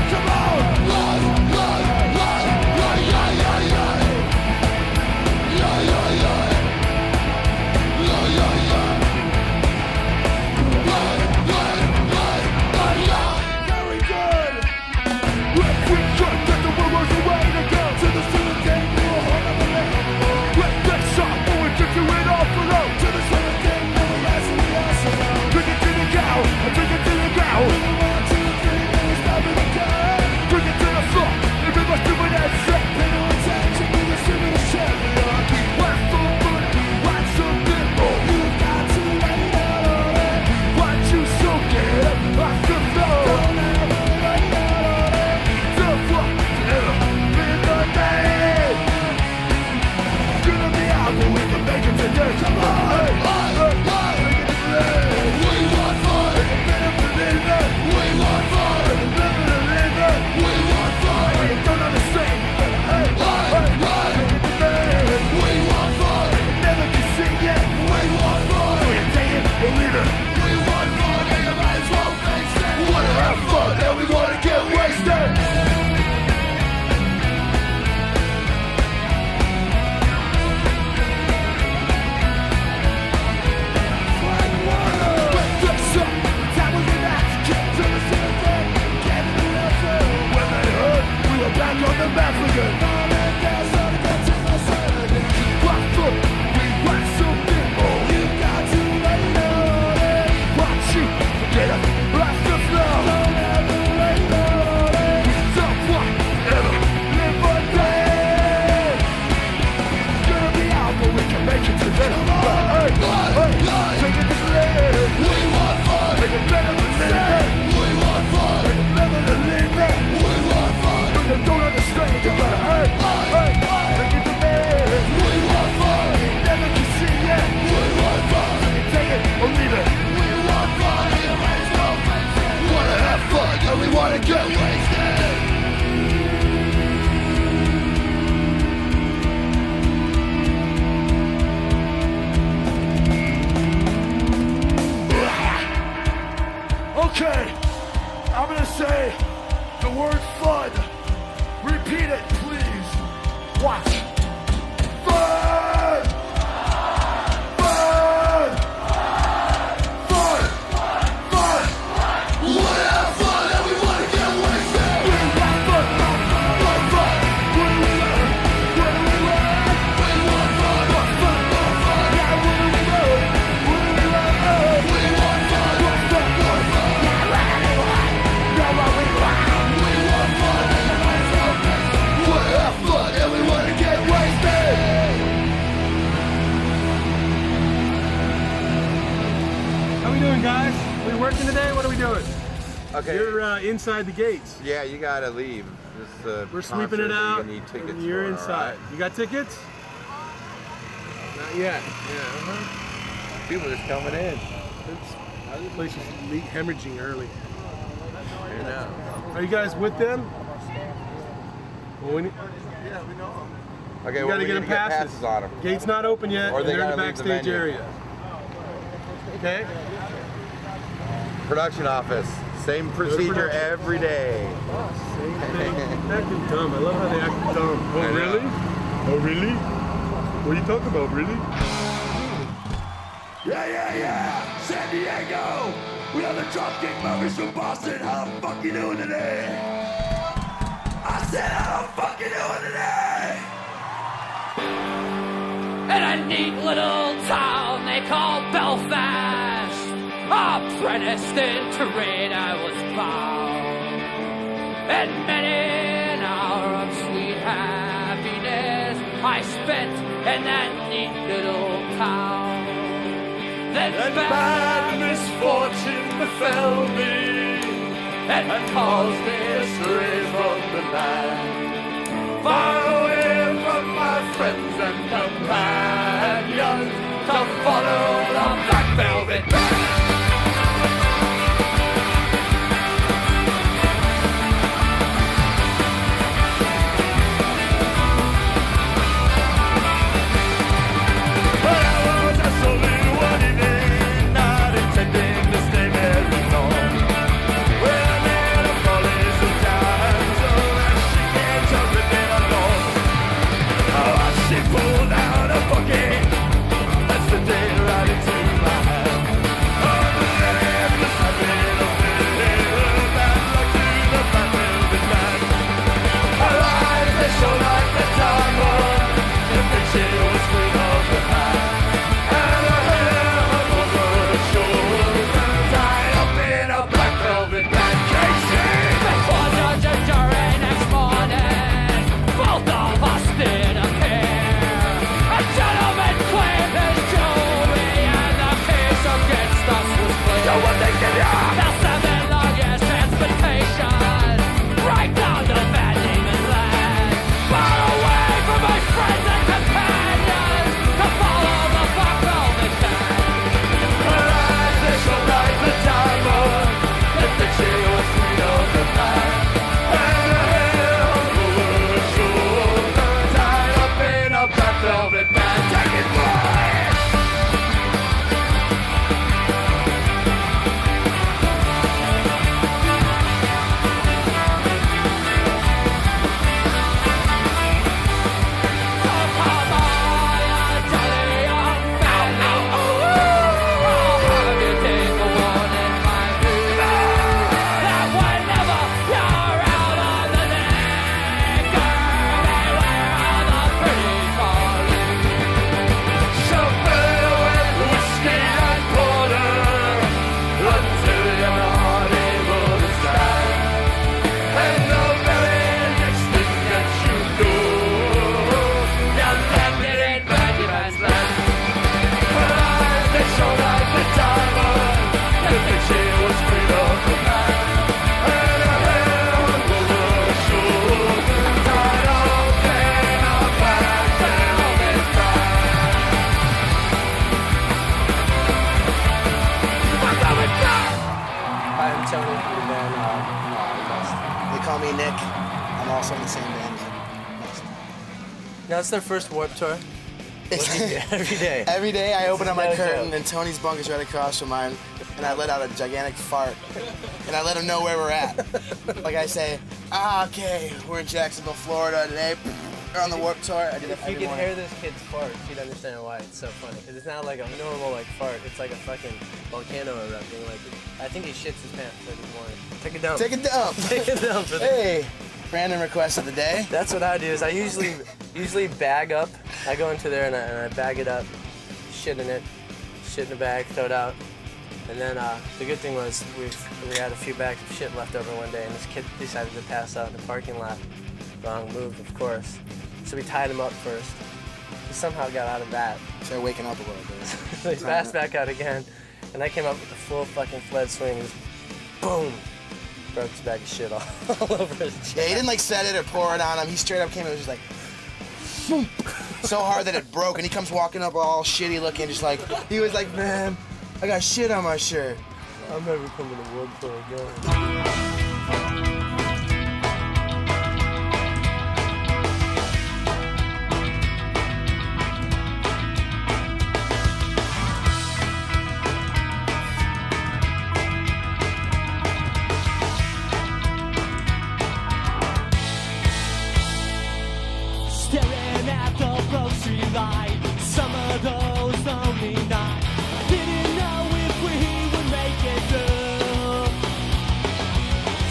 H: Come on! Okay, I'm gonna say the word fun. Repeat it, please. Watch. Fun! Fun! Fun! Fun! We wanna have fun and we wanna get wasted. We want fun, fun, fun, fun. What do we learn? What do we learn? We want fun, fun, fun, fun, fun. Yeah, what do we learn? What do we learn? We want fun, fun, fun, fun, fun. Yeah, what do we want? Yeah, what we want? We want fun and we wanna have fun and we wanna get wasted.
N: How we doing, guys? Are we working today? What are we doing?
Q: Okay.
N: You're inside the gates.
Q: Yeah, you gotta leave. This
N: We're sweeping it out.
Q: You need tickets
N: and you're
Q: for,
N: inside.
Q: right?
N: You got tickets? Not yet. Yeah.
Q: People just coming in.
N: The place is hemorrhaging early.
Q: You know.
N: Are you guys with them? Well,
Q: Yeah, we know them. Okay,
N: you
Q: well,
N: gotta
Q: we
N: get
Q: need
N: them
Q: to get
N: passes.
Q: passes on them.
N: Gate's not open yet.
Q: Or
N: and
Q: they
N: they're in the
Q: gotta leave the
N: backstage
Q: venue.
N: area. Okay.
Q: Production office. Same procedure every day.
N: Same thing. Acting dumb. I love how they act dumb. Oh,
Q: I know.
N: really? Oh, really? What are you talking about, really?
H: Yeah. San Diego. We are the Dropkick Murphys from Boston. How the fuck you doing today? I said, how the fuck you doing today?
D: In a neat little town they call Belfast, apprenticed in trade I was bound, and many an hour of sweet happiness I spent in that neat little town. Then bad misfortune befell me and caused me to stray from the land, far away from my friends and companions, to follow the Black Velvet Band. But I was just a little one evening, not intending to stay very long. When I met a folly sometimes, so that she can't jump it in alone. Oh, she pulled out a bucket, that's the day right into my hand. Oh, the land must have been a little bad luck to the Black Velvet Band. Her eyes, they shone like the diamond, the picture was clean of the past. And her hair was over her shoulders, tied up in a Black Velvet Band. Casey! It was a jury next morning, both of us didn't care. A gentleman claimed his jewelry and the case against us was clear. So what they give ya? The 7 longest transportation, right down to Van Diemen's Land, far away from my friends and companions, to follow the Black Velvet Band. Her eyes, they shone like the diamond, the picture was sweet of the past. And her hair hung over her shoulders, tied up in a Black Velvet Band. Take it, boy!
R: Hi, I'm Tony from the band Nest. They call me Nick. I'm also in the same band as them. Nest.
X: No, it's their first Warp Tour. Every day.
R: Every day I open up my
X: No
R: curtain
X: joke.
R: and Tony's bunk is right across from mine. and I let out a gigantic fart, and I let them know where we're at. Like I say, okay, we're in Jacksonville, Florida today. We're on the Warped Tour. I do that
E: If you
R: every
E: could
R: morning.
E: hear this kid's fart, you'd understand why it's so funny. Because it's not like a normal like fart. It's like a fucking volcano erupting. Like I think he shits his pants every morning. Take a dump.
R: Take a dump.
E: Take a dump. For
R: Hey, random request of the day.
E: That's what I do. Is I usually bag up. I go into there and I bag it up, shit in it, shit in a bag, throw it out. And then the good thing was we had a few bags of shit left over one day, and this kid decided to pass out in the parking lot. Wrong move, of course. So we tied him up first. He somehow got out of that.
R: Started waking up a little bit.
E: So he passed back out again, and I came up with a full fucking fled swing. Just boom! Broke his bag of shit all over his chest.
R: Yeah, he didn't like set it or pour it on him. He straight up came and was just like, boom, so hard that it broke. And he comes walking up all shitty looking, just like, he was like, man, I got shit on my shirt.
E: I'm never coming to Warped Tour again.
D: Staring at the grocery line, some of those lonely nights. Didn't know if we would make it through.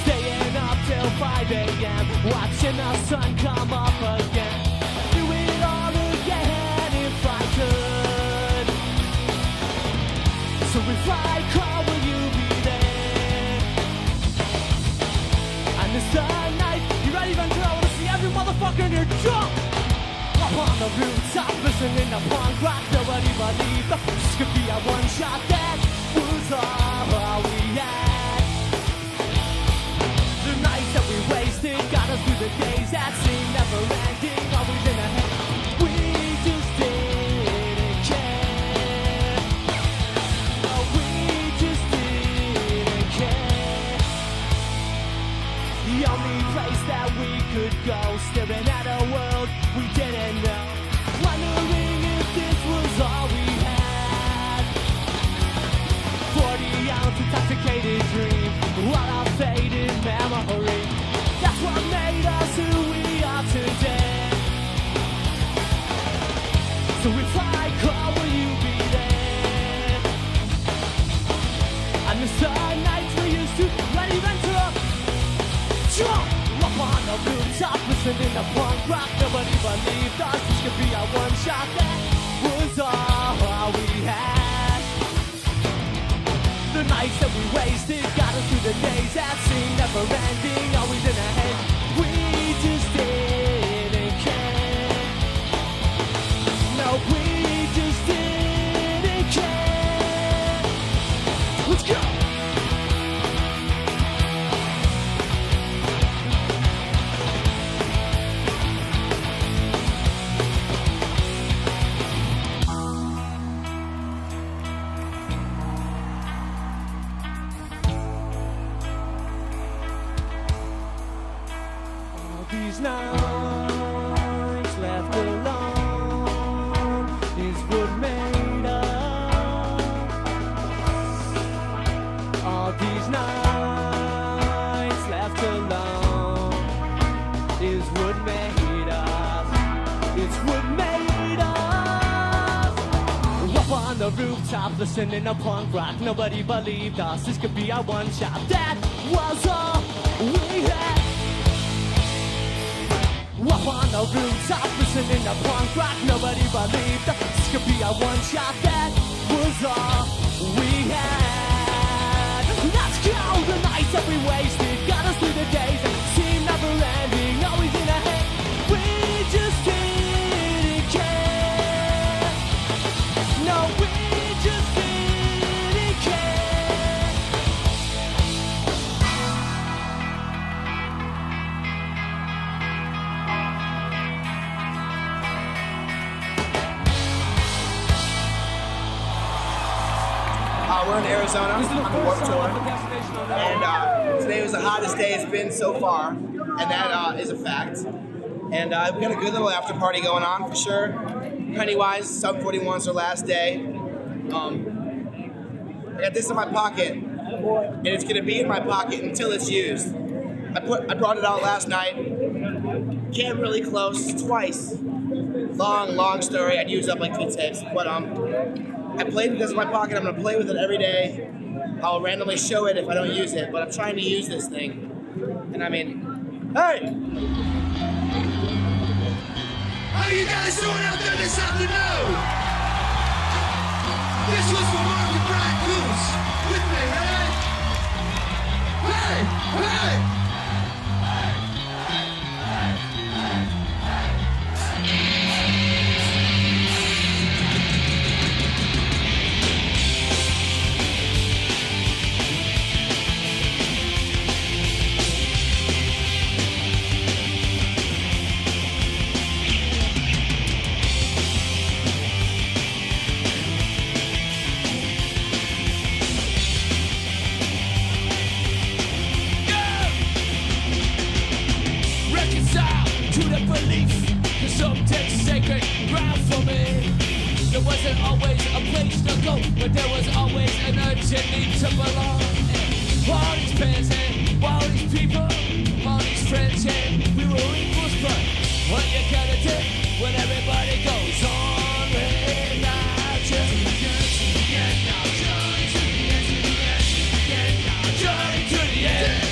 D: Staying up till 5 a.m., watching the sun come up again. Do it all again if I could. So if I call, will you be there? And it's the night, you're ready to throw to see every motherfucker in your drunk. Up on the rooftop, listening to punk rock. Nobody believed this could be a one shot. That was all we had. The nights that we wasted got us through the days that seemed never ending. Always in ahead, we just didn't care. No, we just didn't care. The only place that we could go, staring at a world we didn't know, wondering if this was all we had. 40-ounce intoxicated dream, what a faded memory. That's what made us who we are today. So if I call, will you be there? And the sun nights we used to ready venture up. Jump up on the rooftop, listening to punk rock. Nobody believed us. This could be our one shot. That was all we had. The nights that we wasted got us through the days that seemed never ending. Always in our head, we just didn't care. No, we just didn't care. Let's go. These nights left alone is what made us. All these nights left alone is what made us. It's what made us. Up on the rooftop, listening to punk rock. Nobody believed us. This could be our one shot. That was all we had. Up on the rooftop, listening to punk rock. Nobody believed that this could be our one shot. That was all we had. Let's go. The nights that we wasted got us through the days that seemed never ending. Always in our head, we just didn't care. No, we just didn't care.
R: We're in Arizona on the Warped Tour, and today was the hottest day it's been so far, and that is a fact. And we got a good little after party going on for sure. Pennywise, Sub 41's our last day. I got this in my pocket, and it's gonna be in my pocket until it's used. I brought it out last night. Came really close twice. Long story. I'd use up like 2 tips, but I played with this in my pocket. I'm gonna play with it every day. I'll randomly show it if I don't use it, but I'm trying to use this thing. And I mean, hey!
H: How you guys doing out there this afternoon? This was for Mark and Brian Coos with me, right? Hey!
D: To the belief that something sacred ground for me. There wasn't always a place to go, but there was always an urgent need to belong. And all these fans and all these people, all these friends, and we were equals, but what you gotta do when everybody goes on without you? Journey to the end.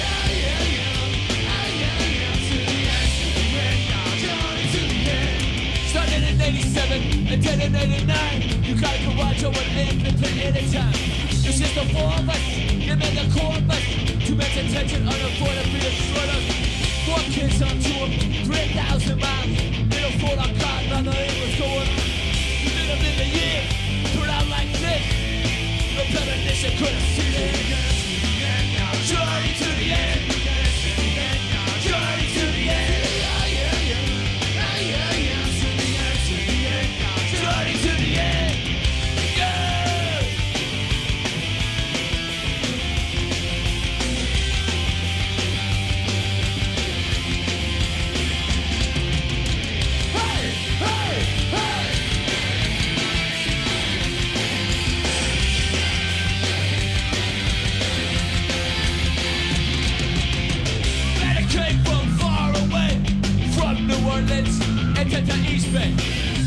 D: Started in 87 and then in 89. You got a garage over there and play anytime. It's just the 4 of us, you made the core of us. Too much attention, unavoidably destroyed us. 4 kids on tour, 3,000 miles. Little fool on God, none of it was going on. You did have been the year, put out like this. No premonition could have seen it. Journey to the end. Journey to the end. Journey to the end, yeah! Hey, hey, hey! Better came from far away, from New Orleans, and to the East Bay.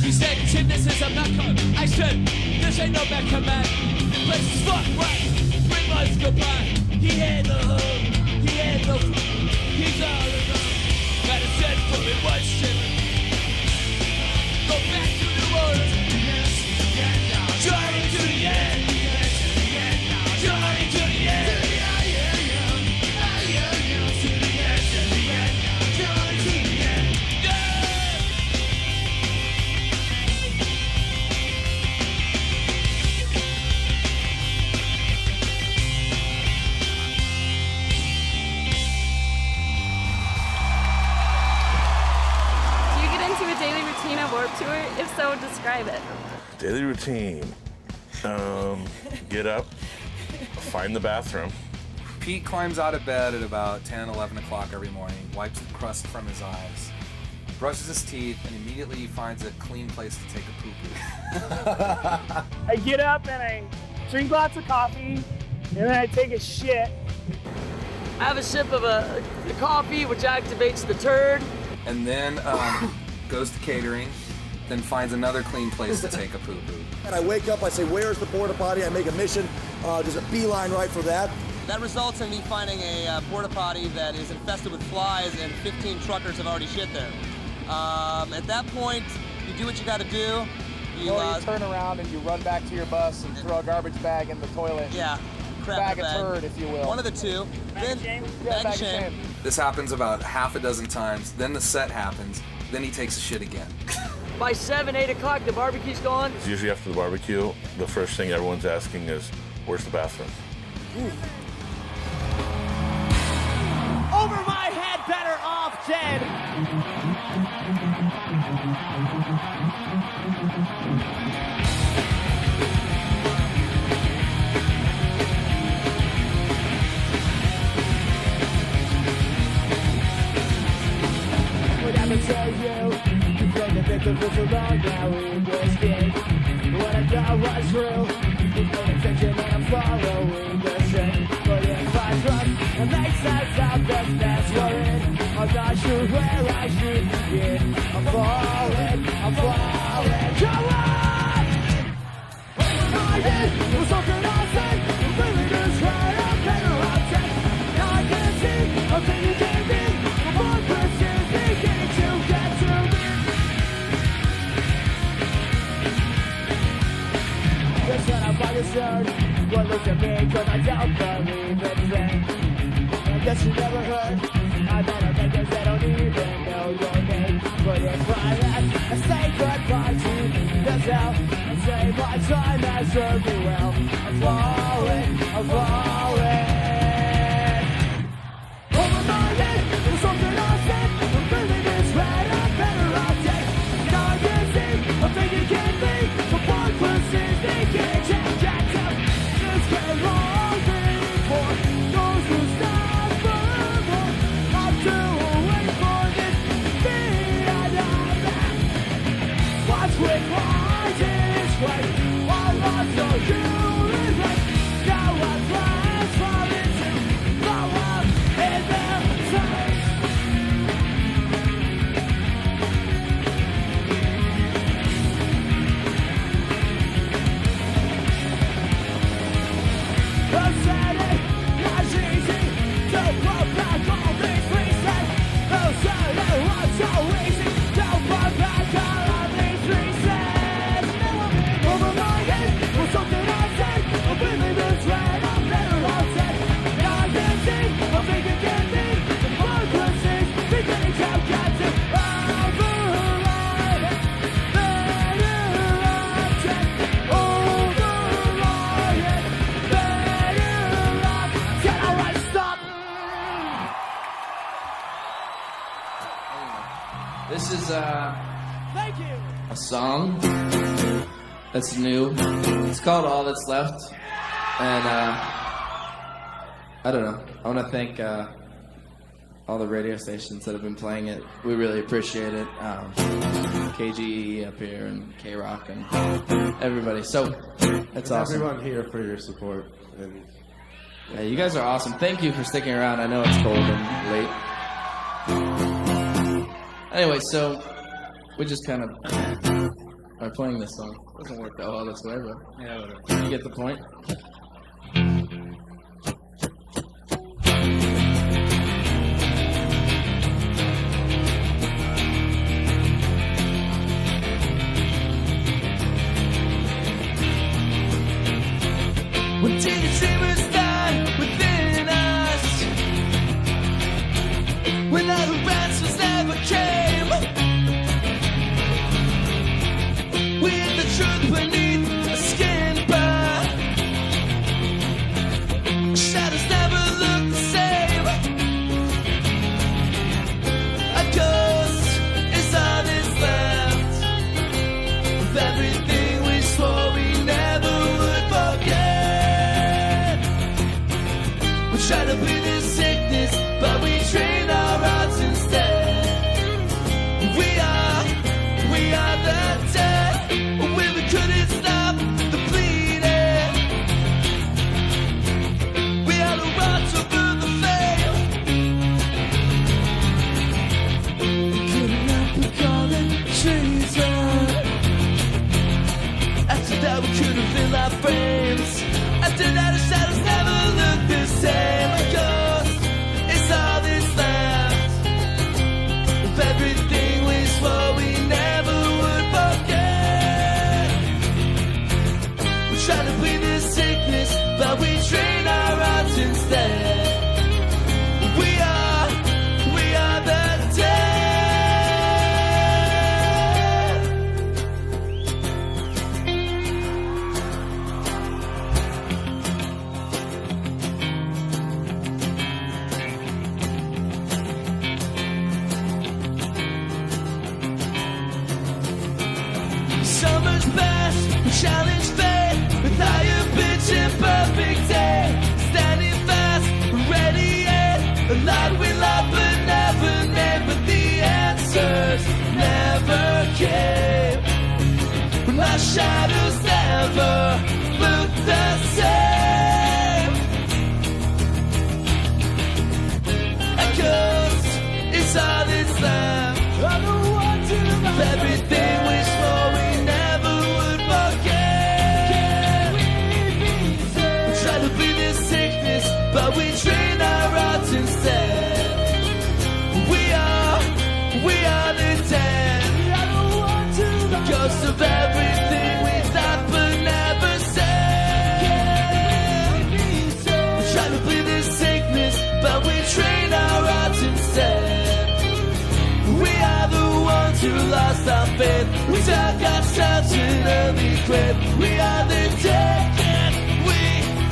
D: He said, Tim, this is a back home. I said, this ain't no back command. The place is fucked right. 3 months goodbye. He had the home. He had the food. He's all alone. Gotta send for me one shit. Go back to New Orleans. Journey to the end. Journey to the end.
A: Warped Tour? If so, describe it.
P: Daily routine. Get up, find the bathroom.
S: Pete climbs out of bed at about 10, 11 o'clock every morning, wipes the crust from his eyes, brushes his teeth, and immediately finds a clean place to take a poo-poo.
W: I get up and I drink lots of coffee, and then I take a shit.
J: I have a sip of the coffee, which activates the turd.
S: And then goes to catering, then finds another clean place to take a poo-poo.
B: And I wake up, I say, where's the porta potty? I make a mission, there's a beeline right for that.
T: That results in me finding a porta potty that is infested with flies, and 15 truckers have already shit there. At that point, you do what you got to do.
C: You turn around and you run back to your bus and throw a garbage bag in the toilet.
T: Yeah,
C: bag of turd, if you will.
T: One of the two.
C: Then, bag of shame.
S: This happens about half a dozen times. Then the set happens. Then he takes a shit again.
J: By 7, 8 o'clock, the barbecue's gone.
P: It's usually after the barbecue, the first thing everyone's asking is, where's the bathroom?
W: Ooh.
D: Over my head, better off dead.
H: What I tell you, you play the victim for so long now in your skin. What I thought was real, you pay attention and I'm following.
D: sense of business we're in. I'm not sure where I should begin. I'm falling, come on! Open-minded, was something I said. I'm really just right, I'm better off dead. Now I can see, I'm thinking can be. The more questions beginning to get to me. Just when I'm by the sun, one look at me, cause I don't believe in them. I guess you never heard. I bet I think they don't even know your name. But if I left, I say goodbye to yourself. I say my time has served me well. I'm falling. Open-minded, there's something I said. I'm feeling this right, I'm better off dead. Now I can see, I'm thinking can be. The one person thinking can't get up. Just get wrong before those who stop forever. I'm too wait for this beat I love that. Watch with my display. All I saw you is right. Now I'm transforming to blow up in the face. I said it was easy to put back all these pieces. I said it was so easy to put back all of these pieces. Open-minded was something I said. I'm feeling this red, I'm better off dead. Now I can see, I'm thinking can be. The purposes beginning to get to override it. Better off dead. Override it. Better off dead. Alright, stop.
F: This is
D: Thank you.
F: a song that's new. It's called All That's Left. And I don't know. I want to thank all the radio stations that have been playing it. We really appreciate it. KGE up here and K-Rock and everybody. So that's
O: And
F: awesome.
O: everyone here for your support. And
F: Yeah, you guys are awesome. Thank you for sticking around. I know it's cold and late. Anyway, so we just kind of are playing this song. Doesn't work that well this way, but yeah, whatever. You get the point.
D: When did the dreamers die within us? When all the answers never came. We hid the truth beneath a skin burn. Shadows never look the same. A ghost is all that's left of everything we swore we never would forget. We try to beat this sickness, but we train our hearts instead. We are the dead. When we couldn't stop the bleeding, we are the ones who burn the flame. We couldn't help but call it treason. After that, we couldn't feel our frames. After that, the shadows never look the same. A ghost is all that's left of everything we swore we never would forget. We try to bleed this sickness, but we train our hearts instead. We are the dead. Summers pass, we challenge fate with higher pitch and perfect day. Standing fast, ready yet. A lot we love but never named, but the answers never came. When our shadows never look the same. who lost our faith. We dug ourselves in early grave. We are the dead, can we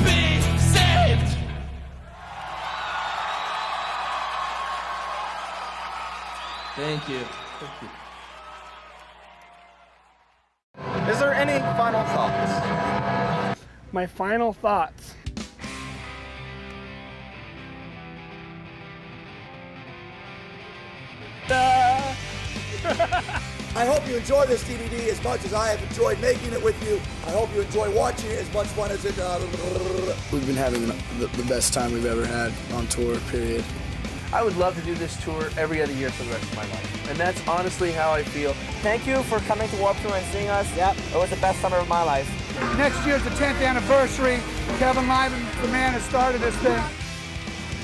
D: be saved?
F: Thank you.
C: Is there any final thoughts?
W: My final thoughts.
B: I hope you enjoy this DVD as much as I have enjoyed making it with you. I hope you enjoy watching it as much fun as it.
C: We've been having the best time we've ever had on tour, period.
E: I would love to do this tour every other year for the rest of my life. And that's honestly how I feel.
X: Thank you for coming to Warped Tour and seeing us. Yep, it was the best summer of my life.
W: Next year's the 10th anniversary. Kevin Lyman, the man who started this thing.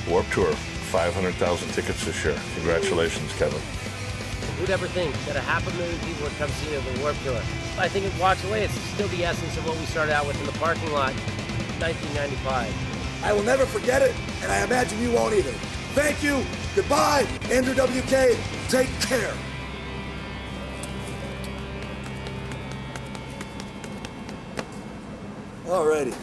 P: Warped Tour, 500,000 tickets this year. Congratulations, Kevin.
G: Who'd ever think that 500,000 people would come see the Warped Tour? I think it walks away. It's still the essence of what we started out with in the parking lot in 1995.
B: I will never forget it, and I imagine you won't either. Thank you. Goodbye. Andrew WK. Take care. Alrighty.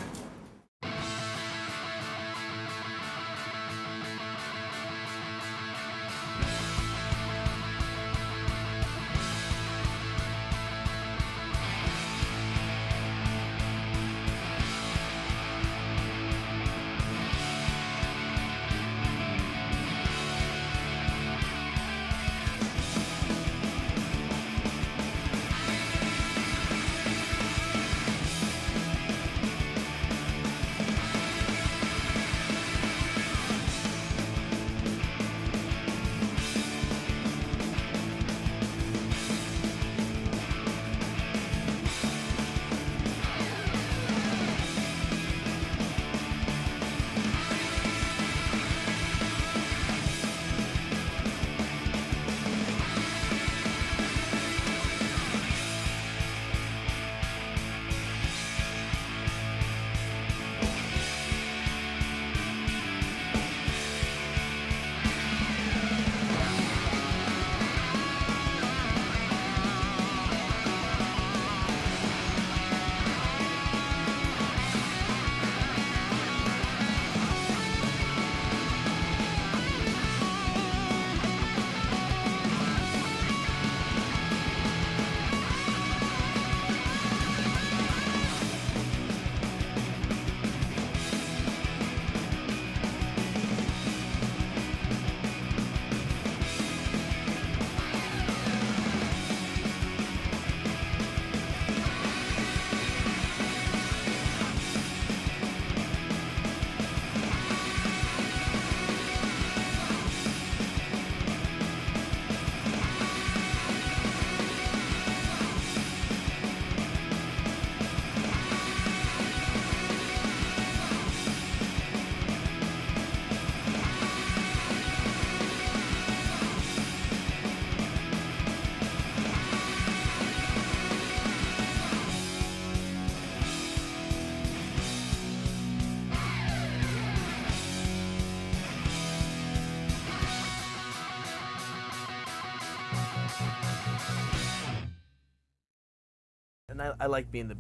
E: And I like being the,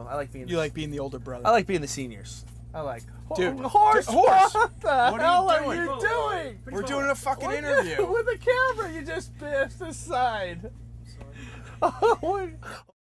E: I like being.
C: You like being the older brother.
E: I like being the seniors. I like.
C: Dude,
E: horse.
C: horse.
E: What the
C: What
E: hell
C: are
E: are
C: you
E: you doing?
C: We're doing a fucking
E: What
C: interview.
E: With a camera, you just pissed aside. Sorry.